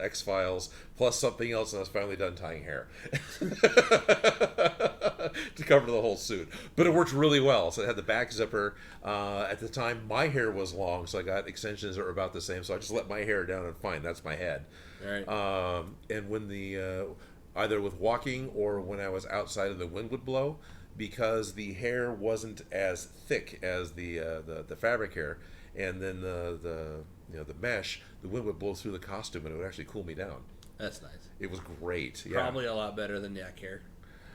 X-Files, plus something else, and I was finally done tying hair to cover the whole suit. But it worked really well. So it had the back zipper. At the time, my hair was long, so I got extensions that were about the same. So I just let my hair down and fine, that's my head. All right. And when the either with walking or when I was outside and the wind would blow, because the hair wasn't as thick as the fabric hair, and then the mesh, the wind would blow through the costume and it would actually cool me down. That's nice. It was great. Yeah. Probably a lot better than yak hair.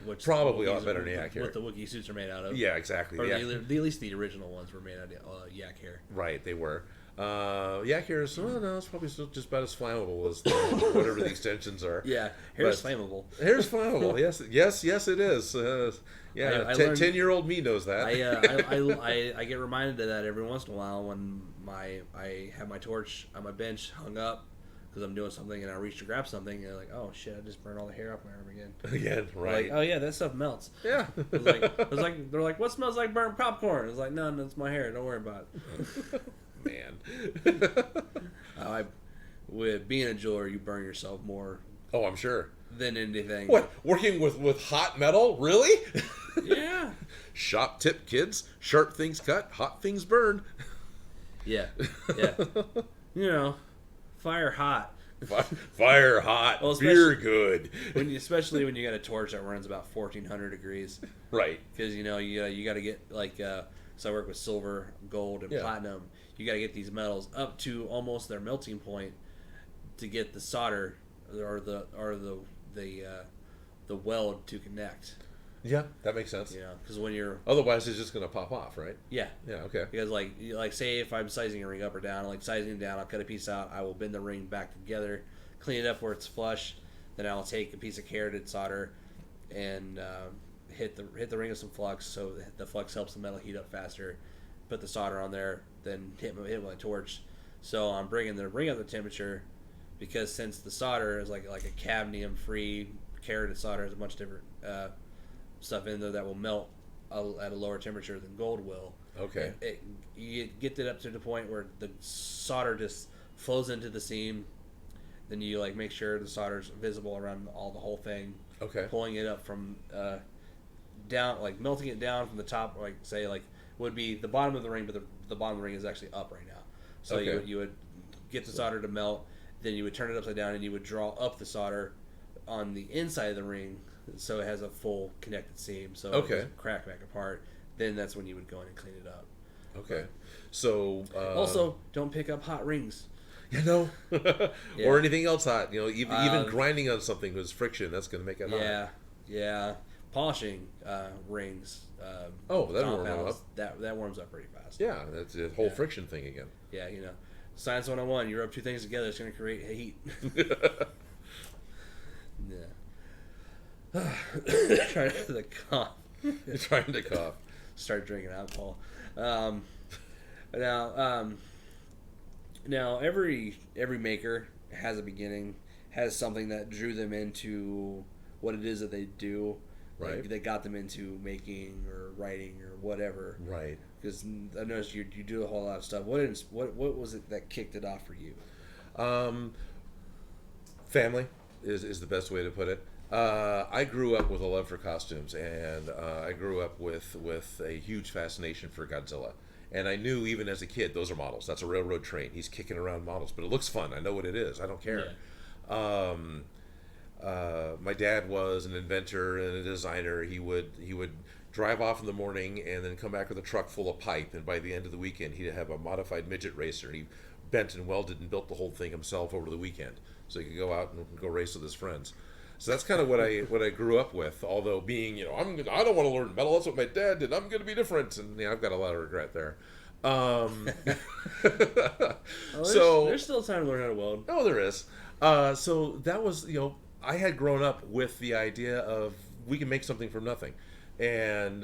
Which probably a lot better than yak hair. What the Wookiee suits are made out of. Yeah, exactly. Or yeah. at least the original ones were made out of yak hair. Right, they were. Yak hair is, no, it's probably still just about as flammable as whatever the extensions are. Yeah, hair is flammable. Hair is flammable. Yes, it is. Yeah, 10-year-old me knows that. I get reminded of that every once in a while when I have my torch on my bench hung up because I'm doing something and I reach to grab something and I'm like, oh shit, I just burned all the hair off my arm again. Again, right. Like, oh yeah, that stuff melts. Yeah. It was like they're like, what smells like burnt popcorn? It's like, no, it's my hair. Don't worry about it. Man. With being a jeweler, you burn yourself more. Oh, I'm sure. Than anything. What? Working with hot metal? Really? Yeah. Shop tip, kids. Sharp things cut, hot things burn. Yeah. You know, fire hot. Fire hot. Well, beer good. Especially when you got a torch that runs about 1,400 degrees. Right. Because you got to get like. So I work with silver, gold, and platinum. You got to get these metals up to almost their melting point to get the solder or the weld to connect. Yeah, that makes sense. You know, because when you're otherwise it's just gonna pop off, right? Yeah. Yeah. Okay. Because like say if I'm sizing a ring up or down, like sizing it down, I'll cut a piece out. I will bend the ring back together, clean it up where it's flush. Then I'll take a piece of carotid solder and hit the ring with some flux, so the flux helps the metal heat up faster. Put the solder on there, then hit with my torch. So I'm bringing the ring up to temperature, because since the solder is like a cadmium-free carotid solder, has a bunch of different stuff in there that will melt at a lower temperature than gold will. Okay. You get it up to the point where the solder just flows into the seam. Then you make sure the solder's visible around the whole thing. Okay. Pulling it up from down, melting it down from the top, would be the bottom of the ring, but the bottom of the ring is actually up right now. So okay. you would get the solder to melt, then you would turn it upside down and you would draw up the solder on the inside of the ring, so it has a full connected seam, so it doesn't crack back apart. Then that's when you would go in and clean it up. Okay. So also, don't pick up hot rings. Or anything else hot. Even grinding on something with friction, that's going to make it hot. Yeah. Polishing rings. That warms up. That warms up pretty fast. Yeah, that's the whole friction thing again. Yeah, Science 101. You rub two things together, it's going to create heat. Yeah. Trying to cough. Trying to cough. Start drinking alcohol. Now every maker has a beginning, has something that drew them into what it is that they do. Right. That got them into making or writing or whatever. Right. Because I noticed you do a whole lot of stuff. What was it that kicked it off for you? Family is the best way to put it. I grew up with a love for costumes, and I grew up with a huge fascination for Godzilla. And I knew even as a kid, those are models. That's a railroad train. He's kicking around models, but it looks fun. I know what it is. I don't care. Yeah. My dad was an inventor and a designer. He would drive off in the morning and then come back with a truck full of pipe. And by the end of the weekend, he'd have a modified midget racer. He bent and welded and built the whole thing himself over the weekend, so he could go out and go race with his friends. So that's kind of what I grew up with. Although being, I don't want to learn metal. That's what my dad did. I'm going to be different, and I've got a lot of regret there. There's still time to learn how to weld. Oh, there is. So that was, I had grown up with the idea of we can make something from nothing, and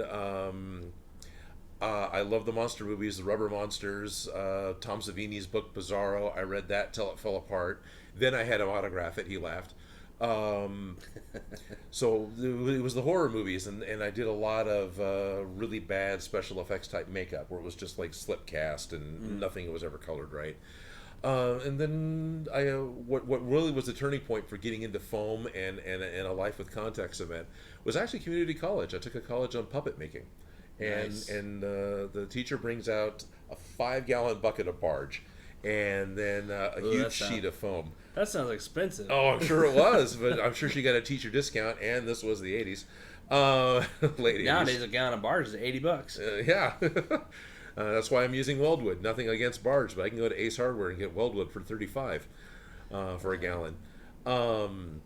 I love the monster movies, the Rubber Monsters, Tom Savini's book Bizarro. I read that till it fell apart. Then I had him autograph it. He laughed. So it was the horror movies, and I did a lot of really bad special effects type makeup where it was just like slip cast and nothing was ever colored right. And then what really was the turning point for getting into foam and a life with context event was actually community college. I took a college on puppet making, and Nice. the teacher brings out a 5-gallon bucket of barge, and then a Ooh, huge sheet of foam. That sounds expensive. Oh, I'm sure it was, but I'm sure she got a teacher discount, and this was the 80s. Late 80s. Nowadays, a gallon of barge is $80. Yeah. That's why I'm using weldwood. Nothing against barge, but I can go to Ace Hardware and get weldwood for $35 for a gallon. I'm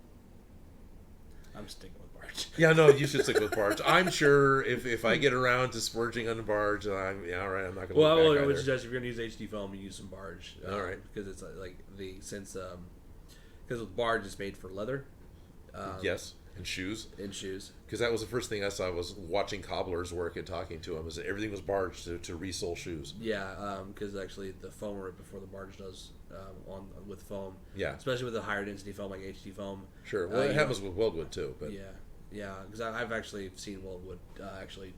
sticking with barge. Yeah, no, you should stick with barge. I'm sure if I get around to splurging on the barge, all right, I'm not going to Well, look back I would either. suggest if you're going to use HD foam, you use some barge. All right. Because it's because with barge it's made for leather. Yes, and shoes. In shoes. Because that was the first thing I saw was watching cobblers work and talking to them. Is that everything was barge to resole shoes. Yeah, because actually the foam right before the barge does with foam. Yeah. Especially with the higher density foam like HD foam. Sure. Well, it happens with weldwood too. But Yeah, because I've actually seen weldwood actually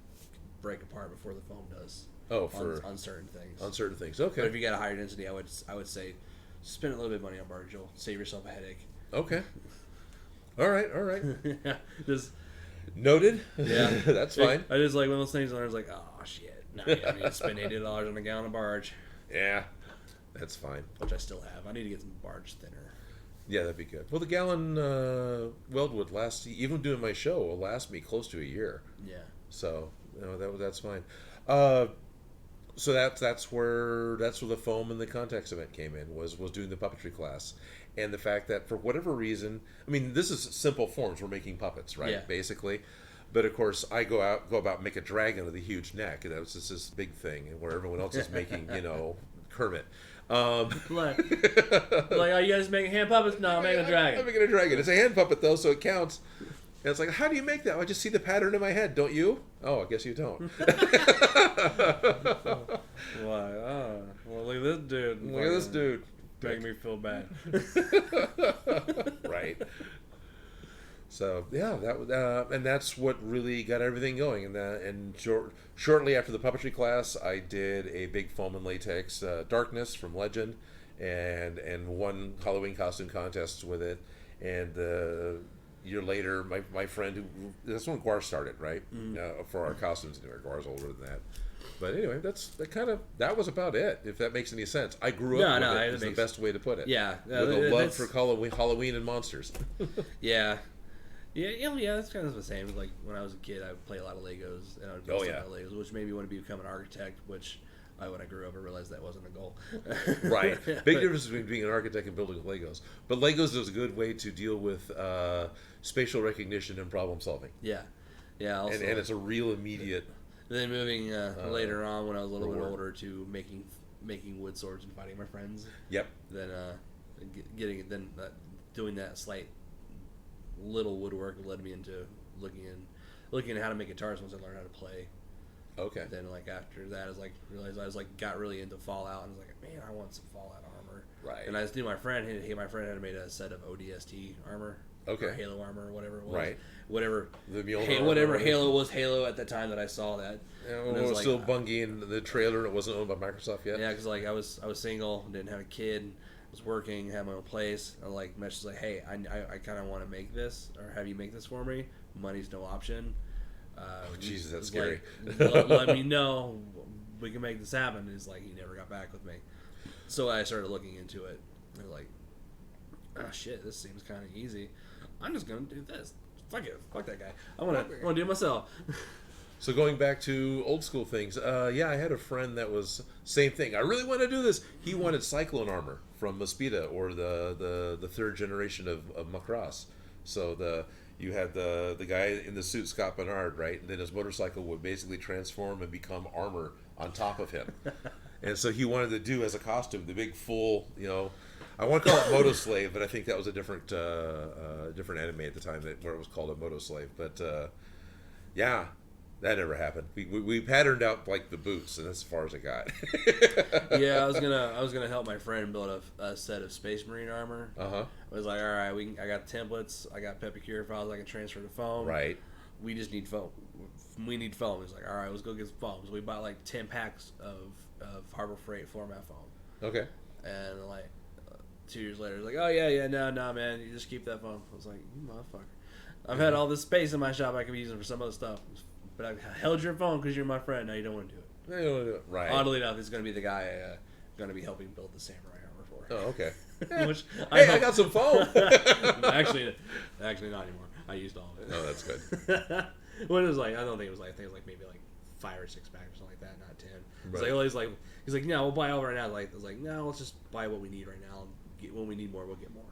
break apart before the foam does. Oh, for on certain things. on certain things. Okay. But if you got a higher density, I would say spend a little bit of money on barge. You'll save yourself a headache. Okay. All right. Yeah, just Noted. yeah, That's fine. I just like one of those things where I was like, oh shit, now I need to spend $80 on a gallon of barge, Yeah, that's fine. which I still have. I need to get some barge thinner. Yeah, that'd be good. Well, the gallon weldwood lasts, even doing my show, will last me close to a year. Yeah. So that's fine. So that's where the foam and the context event came in was doing the puppetry class, and the fact that for whatever reason, I mean, this is simple forms. We're making puppets, right? Yeah. Basically, but of course I go about and make a dragon with a huge neck, and that was just this big thing, and where everyone else is making Kermit. Like, are you guys making hand puppets? No, I'm making a dragon. I'm making a dragon. It's a hand puppet though, so it counts. And it's like, how do you make that? I just see the pattern in my head. Don't you? Oh, I guess you don't. Well, look at this dude. Look at this dude. Making me feel bad. Right. So yeah, and that's what really got everything going. And shortly after the puppetry class, I did a big foam and latex Darkness from Legend, and won Halloween costume contests with it. And year later, my friend that's when Guar started, right? For our costumes anyway. Guar's older than that. But anyway, that was about it. If that makes any sense, I grew up with it. Is the best way to put it. Yeah, with a love for Halloween and monsters. Yeah. Yeah, that's kind of the same. Like when I was a kid, I would play a lot of Legos, and I would build stuff out of Legos, which made me want to become an architect. Which, when I grew up, I realized that wasn't a goal. Right, big difference between being an architect and building Legos. But Legos is a good way to deal with spatial recognition and problem solving. Yeah. Also, and it's a real immediate. Then moving later on, when I was a little bit older, to making wood swords and fighting my friends. Yep. Then doing that slight little woodwork led me into looking at how to make guitars once I learned how to play. Okay. Then after that, I realized I got really into Fallout, and I was like, man, I want some Fallout armor. Right. And I just knew my friend had made a set of ODST armor. Okay. Or Halo armor, or whatever it was. Right. Whatever. The Mjolnir whatever armor. Halo was Halo at the time that I saw that. And it was still Bungie in the trailer, and it wasn't owned by Microsoft yet. Yeah, because I was single, didn't have a kid, was working, had my own place. I messaged hey, I kind of want to make this, or have you make this for me? Money's no option. Jesus, that's scary. Let me know. We can make this happen. He's he never got back with me. So I started looking into it. And oh shit, this seems kind of easy. I'm just gonna do this. Fuck it. Fuck that guy. I wanna do it myself. So going back to old school things, I had a friend that was same thing. I really want to do this. He wanted cyclone armor from Mosquita, or the third generation of Macross. So you had the guy in the suit, Scott Bernard, right? And then his motorcycle would basically transform and become armor on top of him. And so he wanted to do as a costume the big full, I want to call it Moto Slave, but I think that was a different anime at the time where it was called a Moto Slave. But yeah, That never happened. We patterned out like the boots, and that's as far as it got. Yeah, I was gonna help my friend build a set of Space Marine armor. I was like, all right, I got templates, I got Puppetry files I can transfer to foam. Right. We just need foam. We need foam. He's like, all right, let's go get some foam. So we bought like 10 packs of Harbor Freight format foam. Okay. And like 2 years later, he's like, oh yeah, no, man, you just keep that foam. I was like, you motherfucker. I've had all this space in my shop I could be using for some other stuff. But I held your phone because you're my friend. Now you don't want to do it. No, you don't want to do it. Right. Oddly enough, he's going to be the guy going to be helping build the samurai armor for. Oh, okay. Which I got some foam. actually, not anymore. I used all of it. Oh, that's good. When it was like, I don't think it was like, I think it was like maybe like 5 or 6 packs or something like that, not 10. Right. He's like, no, we'll buy all right now. I was like, no, let's just buy what we need right now. And when we need more, we'll get more.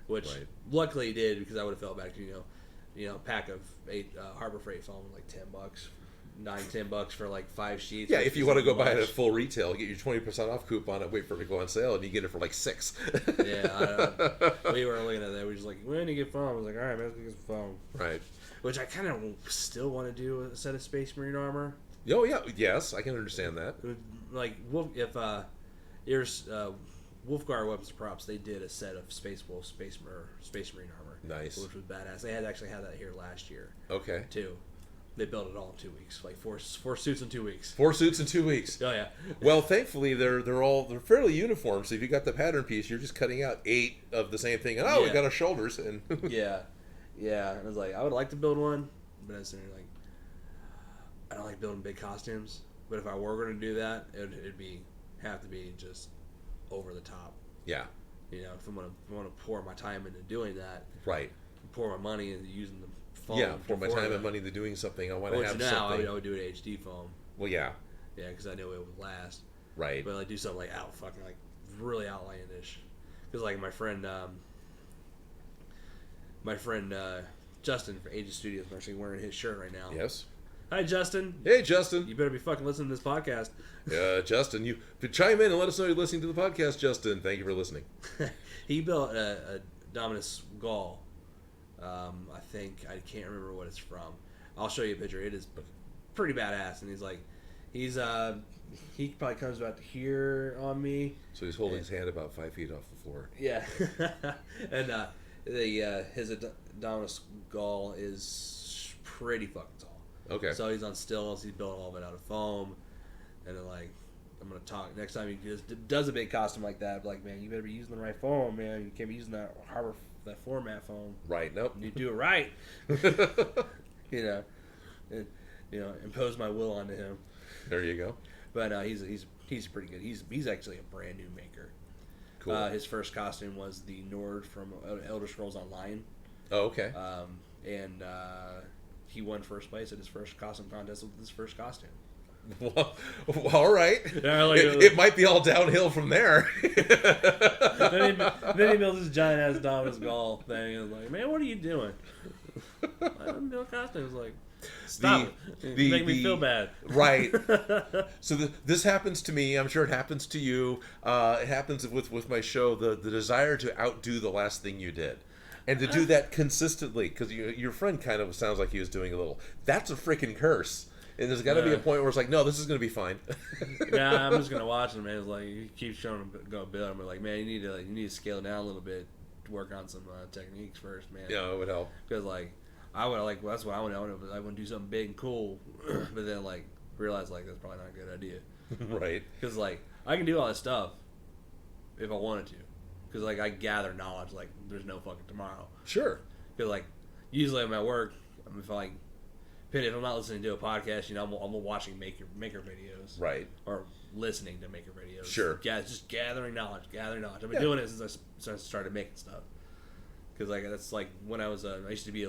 Which luckily he did, because I would have felt bad. A pack of 8 Harbor Freight foam was like $10, $9-10 for like 5 sheets. Yeah, if you want to go buy it at full retail, get your 20% off coupon and wait for it to go on sale, and you get it for like 6. Yeah, we were looking at that. We were just like, we need to get foam. I was like, all right, let's get some foam. Right. Which I kind of still want to do a set of Space Marine armor. Oh yeah, yes, I can understand that. Like here's Wolfgar Weapons Props. They did a set of Space Marine armor. Nice. Which was badass. They had actually had that here last year. Okay. Too. They built it all in 2 weeks. Like four suits in 2 weeks. 4 suits in 2 weeks. Oh yeah. Well, thankfully they're fairly uniform. So if you got the pattern piece, you're just cutting out 8 of the same thing, and we got our shoulders and. Yeah. And I was like, I would like to build one, but I was sitting there like, I don't like building big costumes. But if I were going to do that, it'd have to be just over the top. Yeah. If I want to pour my time into doing that, right? Pour my money into using the foam. Yeah, pour my time and money into doing something. I want to have something. I would do it HD foam. Well, yeah. Yeah, because I knew it would last. Right. But like do something like really outlandish. Because like my friend Justin for Aegis Studios is actually wearing his shirt right now. Yes. Hi, Justin. Hey, Justin. You better be fucking listening to this podcast. Justin, you chime in and let us know you're listening to the podcast, Justin. Thank you for listening. He built a Dominus Gaul. I think, I can't remember what it's from. I'll show you a picture. It is pretty badass. And he probably comes about here on me. So he's holding his hand about 5 feet off the floor. Yeah. And his Dominus Gaul is pretty fucking tall. Okay. So he's on stilts. He's built all of it out of foam. And then, like, I'm going to talk next time he does a big costume like that. Like, man, you better be using the right foam, man. You can't be using that format foam. Right. Nope. You do it right. Impose my will onto him. There you go. But he's pretty good. He's actually a brand new maker. Cool. His first costume was the Nord from Elder Scrolls Online. Oh, okay. And he won first place at his first costume contest with his first costume. Well, all right. Yeah, it might be all downhill from there. then he builds this giant ass Dominus Gaul thing, and was like, "Man, what are you doing?" I'm building costumes. Like, stop it! You make me feel bad. Right. So this happens to me. I'm sure it happens to you. It happens with my show. The desire to outdo the last thing you did. And to do that consistently, because your friend kind of sounds like he was doing a little. That's a freaking curse. And there's got to be a point where it's like, no, this is going to be fine. Yeah, I'm just going to watch him, man. It's like, he keeps showing him go build. I'm like, man, you need to scale it down a little bit, to work on some techniques first, man. Yeah, it would help. Because that's what I want to do something big and cool, but then like realize like that's probably not a good idea. Right. Because like I can do all this stuff if I wanted to. Because like I gather knowledge like there's no fucking tomorrow. Sure. Because like usually I'm at work, if I'm not listening to a podcast, I'm watching maker videos. Right. Or listening to maker videos. Sure. Yeah, it's just gathering knowledge. I've been doing it since I started making stuff. Because like that's like when I was I used to be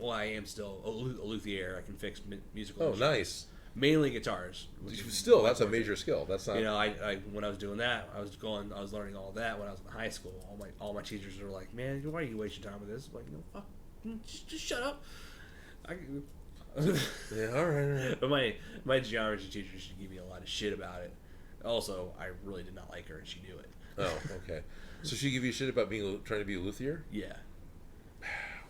I am still a luthier. I can fix musical instruments. Nice. Mainly guitars. Still, that's a major skill. That's not. I when I was doing that, I was learning all that when I was in high school. All my teachers were like, "Man, why are you wasting time with this?" I'm like, no, fuck, just shut up. Yeah, all right. But my geometry teacher, she gave me a lot of shit about it. Also, I really did not like her, and she knew it. Oh, okay. So she gave you shit about trying to be a luthier? Yeah.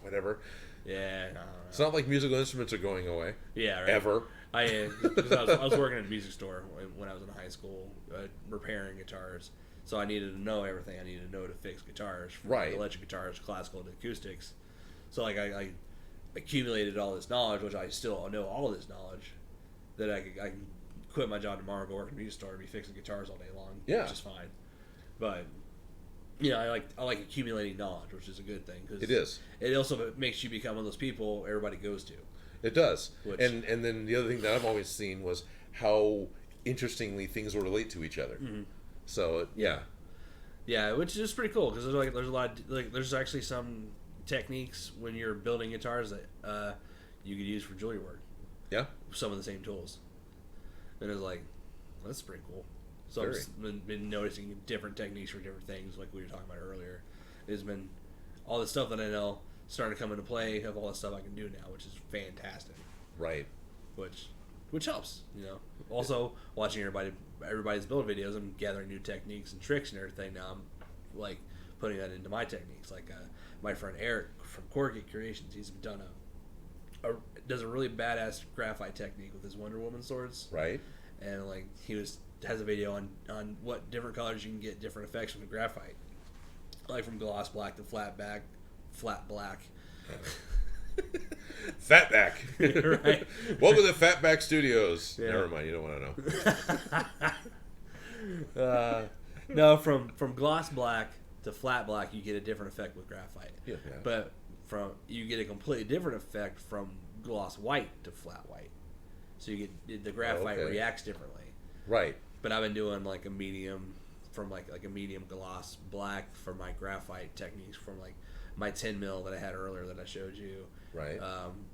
Whatever. Yeah, I don't know. It's not like musical instruments are going away. Yeah, right. Ever. Because I was working at a music store when I was in high school, repairing guitars. So I needed to know everything I needed to know to fix guitars, from electric guitars, classical to acoustics. So like I accumulated all this knowledge, which I still know all of this knowledge, that I can quit my job tomorrow, go work in a music store, and be fixing guitars all day long, which is fine. But I like accumulating knowledge, which is a good thing. Cause it is. It also makes you become one of those people everybody goes to. It does. And then the other thing that I've always seen was how interestingly things will relate to each other. Mm-hmm. So yeah, which is pretty cool because there's a lot there's actually some techniques when you're building guitars that you could use for jewelry work. Yeah, some of the same tools, and it's like that's pretty cool. So I've just been noticing different techniques for different things, like we were talking about earlier. It's been all the stuff that I know starting to come into play of all the stuff I can do now, which is fantastic. Right. Which helps, Also, watching everybody's build videos, I'm gathering new techniques and tricks and everything. Now I'm like putting that into my techniques. Like my friend Eric from Corkit Creations, he's done does a really badass graphite technique with his Wonder Woman swords. Right. And like has a video on what different colors you can get different effects from the graphite, like from gloss black to flat black. Fatback. Right. Welcome to Fatback Studios. Yeah. Never mind, you don't want to know. No, from gloss black to flat black, you get a different effect with graphite. Yeah. But you get a completely different effect from gloss white to flat white. So you get the graphite reacts differently. Right. But I've been doing like a medium from like a medium gloss black for my graphite techniques from like my 10 mil that I had earlier that I showed you, right?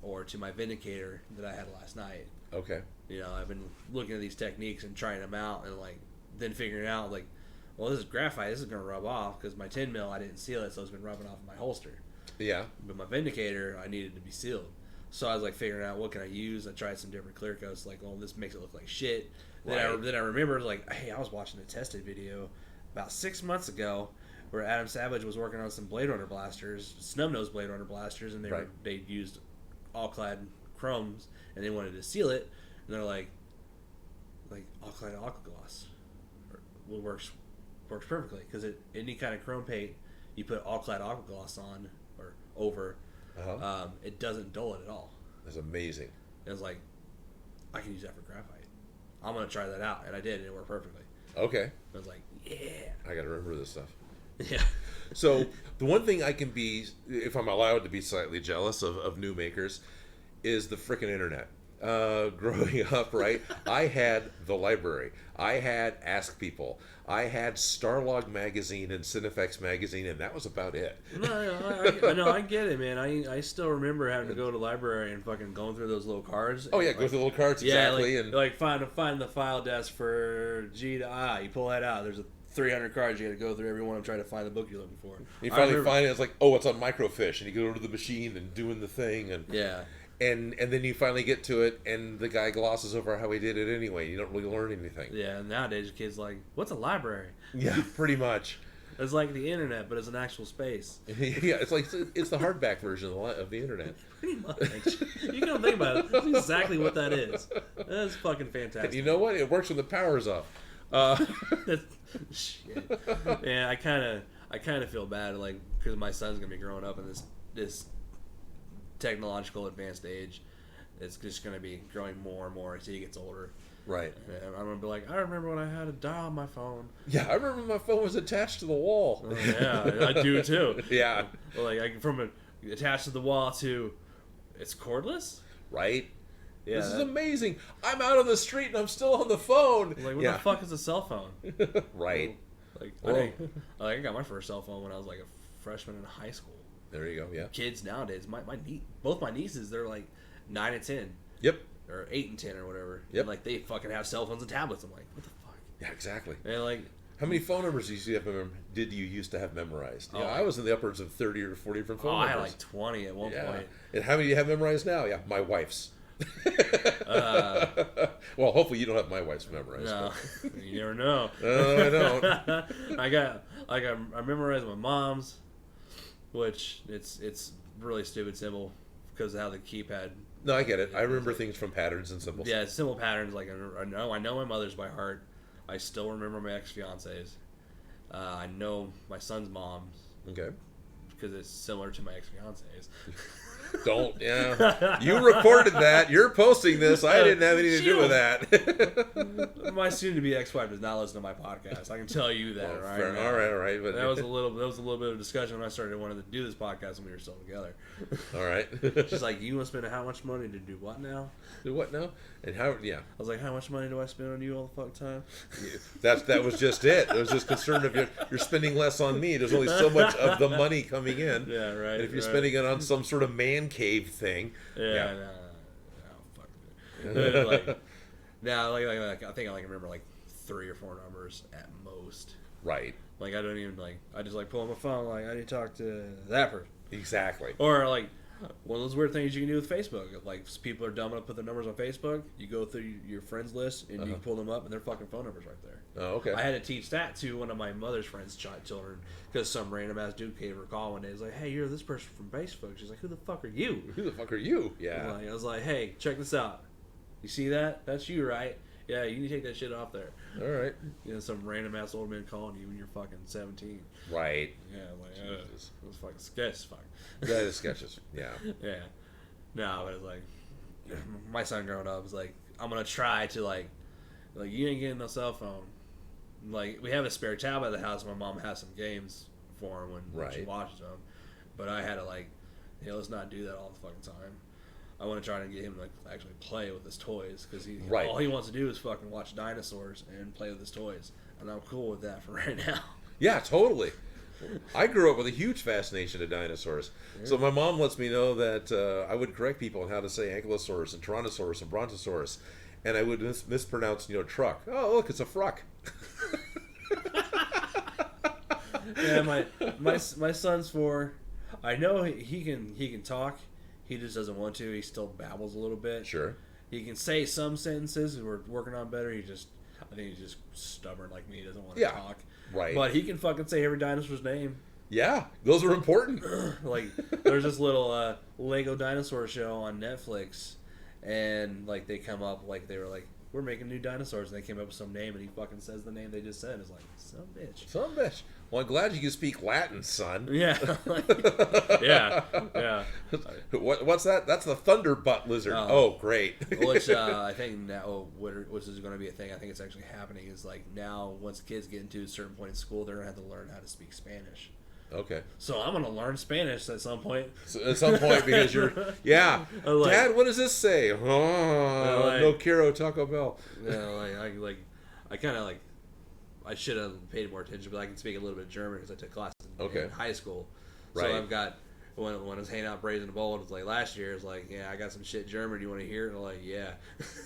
Or to my Vindicator that I had last night. Okay. I've been looking at these techniques and trying them out, and like then figuring out like, well, this is graphite. This is gonna rub off because my 10 mil I didn't seal it, so it's been rubbing off in my holster. Yeah. But my Vindicator I needed to be sealed, so I was like figuring out what can I use. I tried some different clear coats. Like, well, this makes it look like shit. Right. Then I remembered like, hey, I was watching a tested video about 6 months ago, where Adam Savage was working on some Blade Runner blasters, snub-nosed Blade Runner blasters, and they used all-clad chromes, and they wanted to seal it, and they're like all-clad aqua gloss works perfectly, because any kind of chrome paint you put all-clad aqua gloss on or over, it doesn't dull it at all. That's amazing. And it's like, I can use that for graphite. I'm going to try that out, and I did, and it worked perfectly. Okay. I was like, yeah. I got to remember this stuff. Yeah. So the one thing I can be, if I'm allowed to be slightly jealous of new makers, is the frickin' internet. Growing up, right, I had the library. I had Ask People. I had Starlog magazine and Cinefex magazine, and that was about it. No, I get it, man. I still remember having to go to the library and fucking going through those little cards. Oh yeah, go through the little cards, exactly. Yeah, like find the file desk for G to I. You pull that out. There's 300 cards. You got to go through every one and try to find the book you're looking for. You finally find it. It's like, oh, it's on microfiche, and you go to the machine and doing the thing, and yeah. And then you finally get to it, and the guy glosses over how he did it anyway. You don't really learn anything. Yeah, and nowadays the kids like, what's a library? Yeah, pretty much. It's like the internet, but it's an actual space. Yeah, it's like it's the hardback version of the internet. Pretty much. You don't think about it. That's exactly what that is. That's fucking fantastic. You know what? It works when the power's off. Shit. Yeah, I kind of feel bad, like, because my son's gonna be growing up in this technological advanced age. It's just going to be growing more and more as he gets older. Right. And I'm going to be like, I remember when I had a dial on my phone. Yeah, I remember my phone was attached to the wall. Yeah, I do too. Yeah. Like from attached to the wall to it's cordless. Right. Yeah, this is amazing. I'm out on the street and I'm still on the phone. Like, what the fuck is a cell phone? Right. I got my first cell phone when I was like a freshman in high school. There you go. Yeah. Kids nowadays, both my nieces, they're like 9 and 10. Yep. Or 8 and 10 or whatever. Yep. And like they fucking have cell phones and tablets. I'm like, what the fuck? Yeah, exactly. And like, how many phone numbers did you used to have memorized? Yeah, I was in the upwards of 30 or 40 different phone numbers. I had like 20 at one point. And how many do you have memorized now? Yeah, my wife's. Well, hopefully you don't have my wife's memorized. No, you never know. I don't. I memorized my mom's, which it's really stupid simple because of how the keypad. No, I get it. I remember things from patterns and symbols. Yeah, simple patterns. Like I know my mother's by heart. I still remember my ex-fiance's. I know my son's mom's. Okay. Because it's similar to my ex-fiance's. Don't, yeah. You recorded that. You're posting this. I didn't have anything to do with that. My soon-to-be ex-wife does not listen to my podcast. I can tell you that, Well, right? fair, all right. But that was a little bit of discussion when I started wanting to do this podcast when we were still together. All right. She's like, "You want to spend how much money to do what now?" Do what now? And how? Yeah. I was like, "How much money do I spend on you all the fuck time?" That was just it. It was just concerned of you're spending less on me. There's only so much of the money coming in. Yeah, right. And if you're spending it on some sort of man cave thing. Yeah. No, fuck it. Like I think I remember like 3 or 4 numbers at most. Right. Like I don't even I just pull on my phone like I need to talk to that person. Exactly. Or like one of those weird things you can do with Facebook. If like people are dumb enough to put their numbers on Facebook, you go through your friends list and you can pull them up and their fucking phone number's right there. Oh, okay. I had to teach that to one of my mother's friends' children because some random ass dude gave her a call one day. He's like, "Hey, you're this person from Facebook." She's like, "Who the fuck are you?" Who the fuck are you? Yeah. I was like, "Hey, check this out. You see that? That's you, right? Yeah, you need to take that shit off there." All right. You know, some random ass old man calling you when you're fucking 17. Right. Yeah, it was fucking sketch as fuck. That is sketches. Yeah. Yeah. No, but it's like, my son growing up was like, I'm gonna try to like you ain't getting no cell phone. Like, we have a spare tab at the house. My mom has some games for him when she watches them, but I had to hey, let's not do that all the fucking time. I want to try to get him to actually play with his toys because all he wants to do is fucking watch dinosaurs and play with his toys, and I'm cool with that for right now. Yeah, totally. I grew up with a huge fascination with dinosaurs. Yeah. So my mom lets me know that I would correct people on how to say Ankylosaurus and Tyrannosaurus and Brontosaurus, and I would mispronounce, truck. Oh, look, it's a fruck. Yeah, my son's 4. I know he can talk. He just doesn't want to. He still babbles a little bit. Sure. He can say some sentences. We're working on better. I think he's just stubborn like me. He doesn't want to talk. Right. But he can fucking say every dinosaur's name. Yeah, those are important. There's this little Lego dinosaur show on Netflix, and they come up they were like, "We're making new dinosaurs," and they came up with some name, and he fucking says the name they just said. It's like, some bitch. Some bitch. Well, I'm glad you can speak Latin, son. Yeah. Yeah. What's that? That's the thunderbutt lizard. Oh, great. Which I think now, which is going to be a thing, I think it's actually happening, is now once kids get into a certain point in school, they're going to have to learn how to speak Spanish. Okay. So I'm going to learn Spanish at some point. Because you're... Yeah. Dad, what does this say? Oh, no quiero Taco Bell. I kind of I should have paid more attention, but I can speak a little bit of German because I took classes in high school. So I've got... When I was hanging out Brazen and Bold, it was last year, it was yeah, I got some shit German. Do you want to hear it? And I'm like, yeah.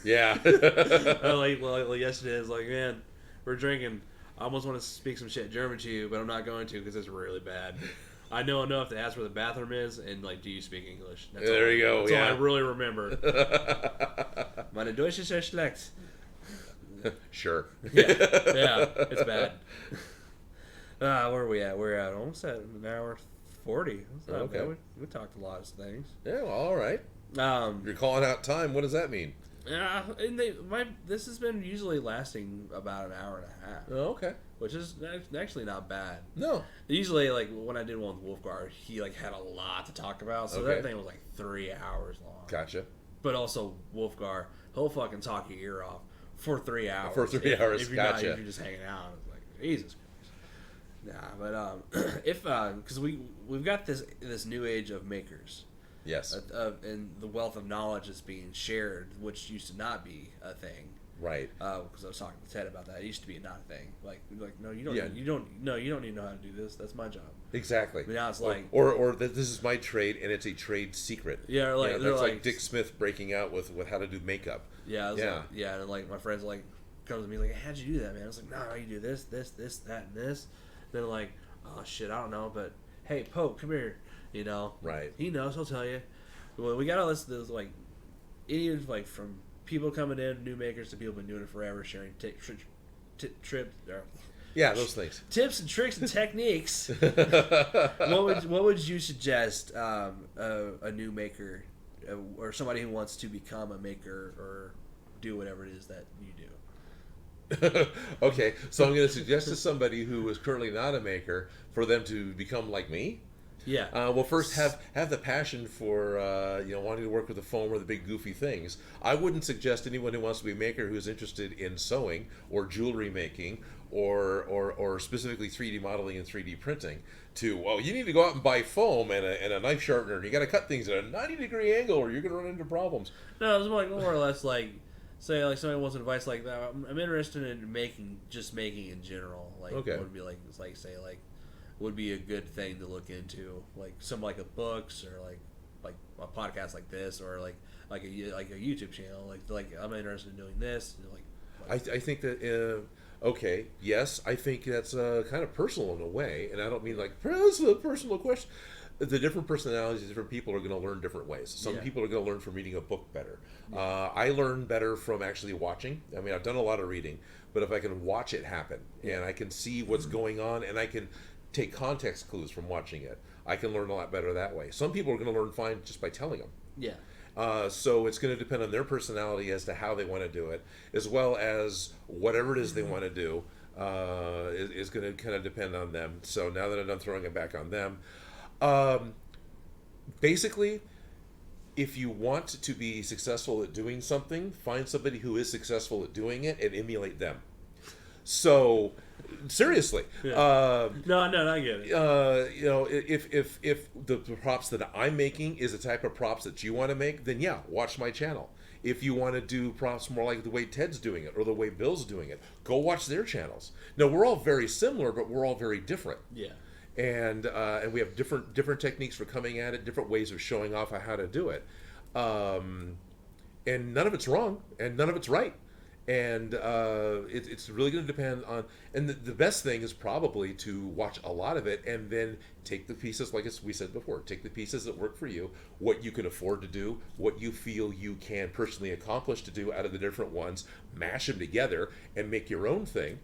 Yeah. Yesterday, I was like, man, we're drinking. I almost want to speak some shit German to you, but I'm not going to because it's really bad. I know enough to ask where the bathroom is and do you speak English? That's there you go. That's all I really remember. Meine Deutsch ist sehr schlecht. Sure. Yeah, it's bad. Where are we at? We're at almost at an hour 40. Okay. We talked a lot of things. Yeah, well, all right. You're calling out time. What does that mean? Yeah, and this has been usually lasting about an hour and a half. Oh, okay. Which is actually not bad. No. Usually, when I did one with Wolfgar, he had a lot to talk about, so that thing was 3 hours long. Gotcha. But also, Wolfgar, he'll fucking talk your ear off for 3 hours. For 3 hours, if you're gotcha. If you're just hanging out, it's Jesus Christ. Nah, but because we've got this new age of makers. Yes. And the wealth of knowledge is being shared, which used to not be a thing. Right. Because I was talking to Ted about that. It used to be not a thing. No, you don't. Yeah. You don't need to know how to do this. That's my job. Exactly. But now it's or this is my trade, and it's a trade secret. Yeah. Or that's like Dick Smith breaking out with how to do makeup. Yeah. And my friends come to me how'd you do that, man? I was like, no, you do this, that, and this. Then oh shit, I don't know, but hey, Pope, come here. Right. He knows. He'll tell you. Well, we got all this even from people coming in, new makers, to people who've been doing it forever, sharing trips. Yeah, those things. Tips and tricks and techniques. What would you suggest a new maker or somebody who wants to become a maker or do whatever it is that you do. Okay, so I'm going to suggest to somebody who is currently not a maker for them to become like me. Yeah. Well, first have the passion for wanting to work with the foam or the big goofy things. I wouldn't suggest anyone who wants to be a maker who's interested in sewing or jewelry making or specifically 3D modeling and 3D printing to, well, you need to go out and buy foam and a knife sharpener, and you got to cut things at a 90-degree angle or you're going to run into problems. No, it's more or less like, say, like somebody wants advice like that. I'm interested in making in general. Like, Okay. What would be like, say, like, would be a good thing to look into, like some like a books or like a podcast like this or like a YouTube channel. Like I'm interested in doing this. I think that okay, yes, I think that's kind of personal in a way, and I don't mean like that's a personal question. The different personalities of different people are going to learn different ways. Some people are going to learn from reading a book better. I learn better from actually watching. I mean, I've done a lot of reading, but if I can watch it happen and I can see what's going on and I can take context clues from watching it, I can learn a lot better that way. Some people are going to learn fine just by telling them. Yeah. So it's going to depend on their personality as to how they want to do it, as well as whatever it is they want to do is going to kind of depend on them. So now that I'm done throwing it back on them, basically, if you want to be successful at doing something, find somebody who is successful at doing it and emulate them. So, seriously, No, I get it. If the props that I'm making is the type of props that you want to make, then yeah, watch my channel. If you want to do props more like the way Ted's doing it or the way Bill's doing it, go watch their channels. Now, we're all very similar, but we're all very different. Yeah. And we have different techniques for coming at it, different ways of showing off how to do it. And none of it's wrong, and none of it's right. And it's really going to depend on, and the best thing is probably to watch a lot of it and then take the pieces, like we said before, take the pieces that work for you, what you can afford to do, what you feel you can personally accomplish to do out of the different ones, mash them together and make your own thing.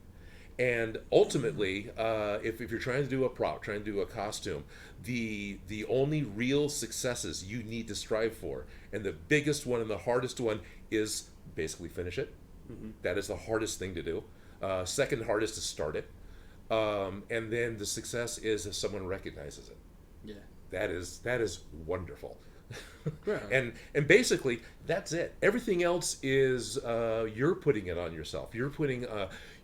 And ultimately, if you're trying to do a prop, trying to do a costume, the only real successes you need to strive for, and the biggest one and the hardest one, is basically finish it. That is the hardest thing to do. Second hardest is start it. And then the success is if someone recognizes it. Yeah. That is wonderful. Yeah. And basically that's it. Everything else is you're putting it on yourself. You're putting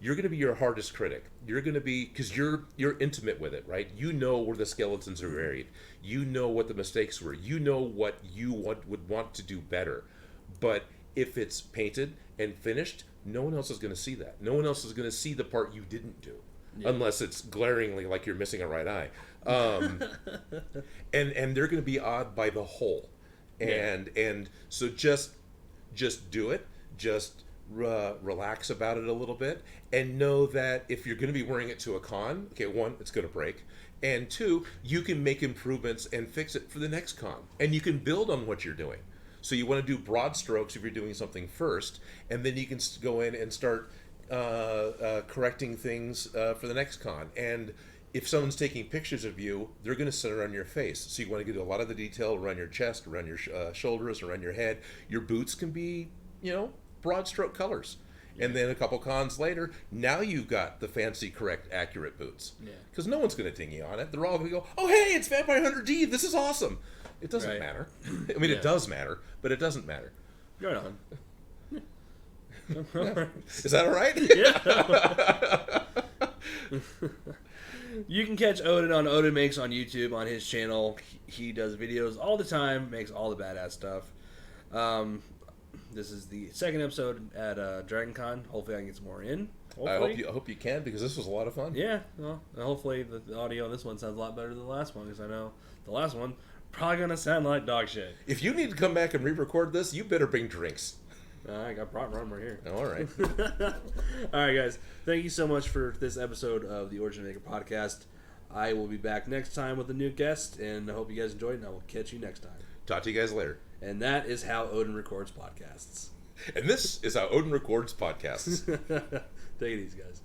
you're going to be your hardest critic. You're going to be, because you're intimate with it, right? You know where the skeletons are buried. You know what the mistakes were. You know what you would want to do better. But if it's painted and finished, no one else is going to see that. No one else is going to see the part you didn't do, unless it's glaringly like you're missing a right eye. And they're going to be awed by the whole. And so just do it. Just relax about it a little bit, and know that if you're going to be wearing it to a con, okay, one, it's going to break, and two, you can make improvements and fix it for the next con, and you can build on what you're doing. So you want to do broad strokes if you're doing something first, and then you can go in and start correcting things for the next con. And if someone's taking pictures of you, they're going to center on your face. So you want to get a lot of the detail around your chest, around your shoulders, around your head. Your boots can be, broad stroke colors. And then a couple cons later, now you've got the fancy, correct, accurate boots. Because no one's going to ding you on it. They're all going to go, oh, hey, it's Vampire Hunter D. This is awesome. It doesn't matter. I mean, it does matter, but it doesn't matter. Right on. Is that all right? Yeah. You can catch Odin on Odin Makes on YouTube on his channel. He does videos all the time, makes all the badass stuff. This is the second episode at Dragon Con. Hopefully I can get some more in. I hope you can, because this was a lot of fun. Yeah, well, hopefully the audio on this one sounds a lot better than the last one, because I know the last one probably going to sound like dog shit. If you need to come back and re-record this, you better bring drinks. I got brought rum right here. All right. All right, guys. Thank you so much for this episode of the Origin Maker podcast. I will be back next time with a new guest, and I hope you guys enjoyed, and I will catch you next time. Talk to you guys later. And that is how Odin records podcasts. And this is how Odin records podcasts. Take it easy, guys.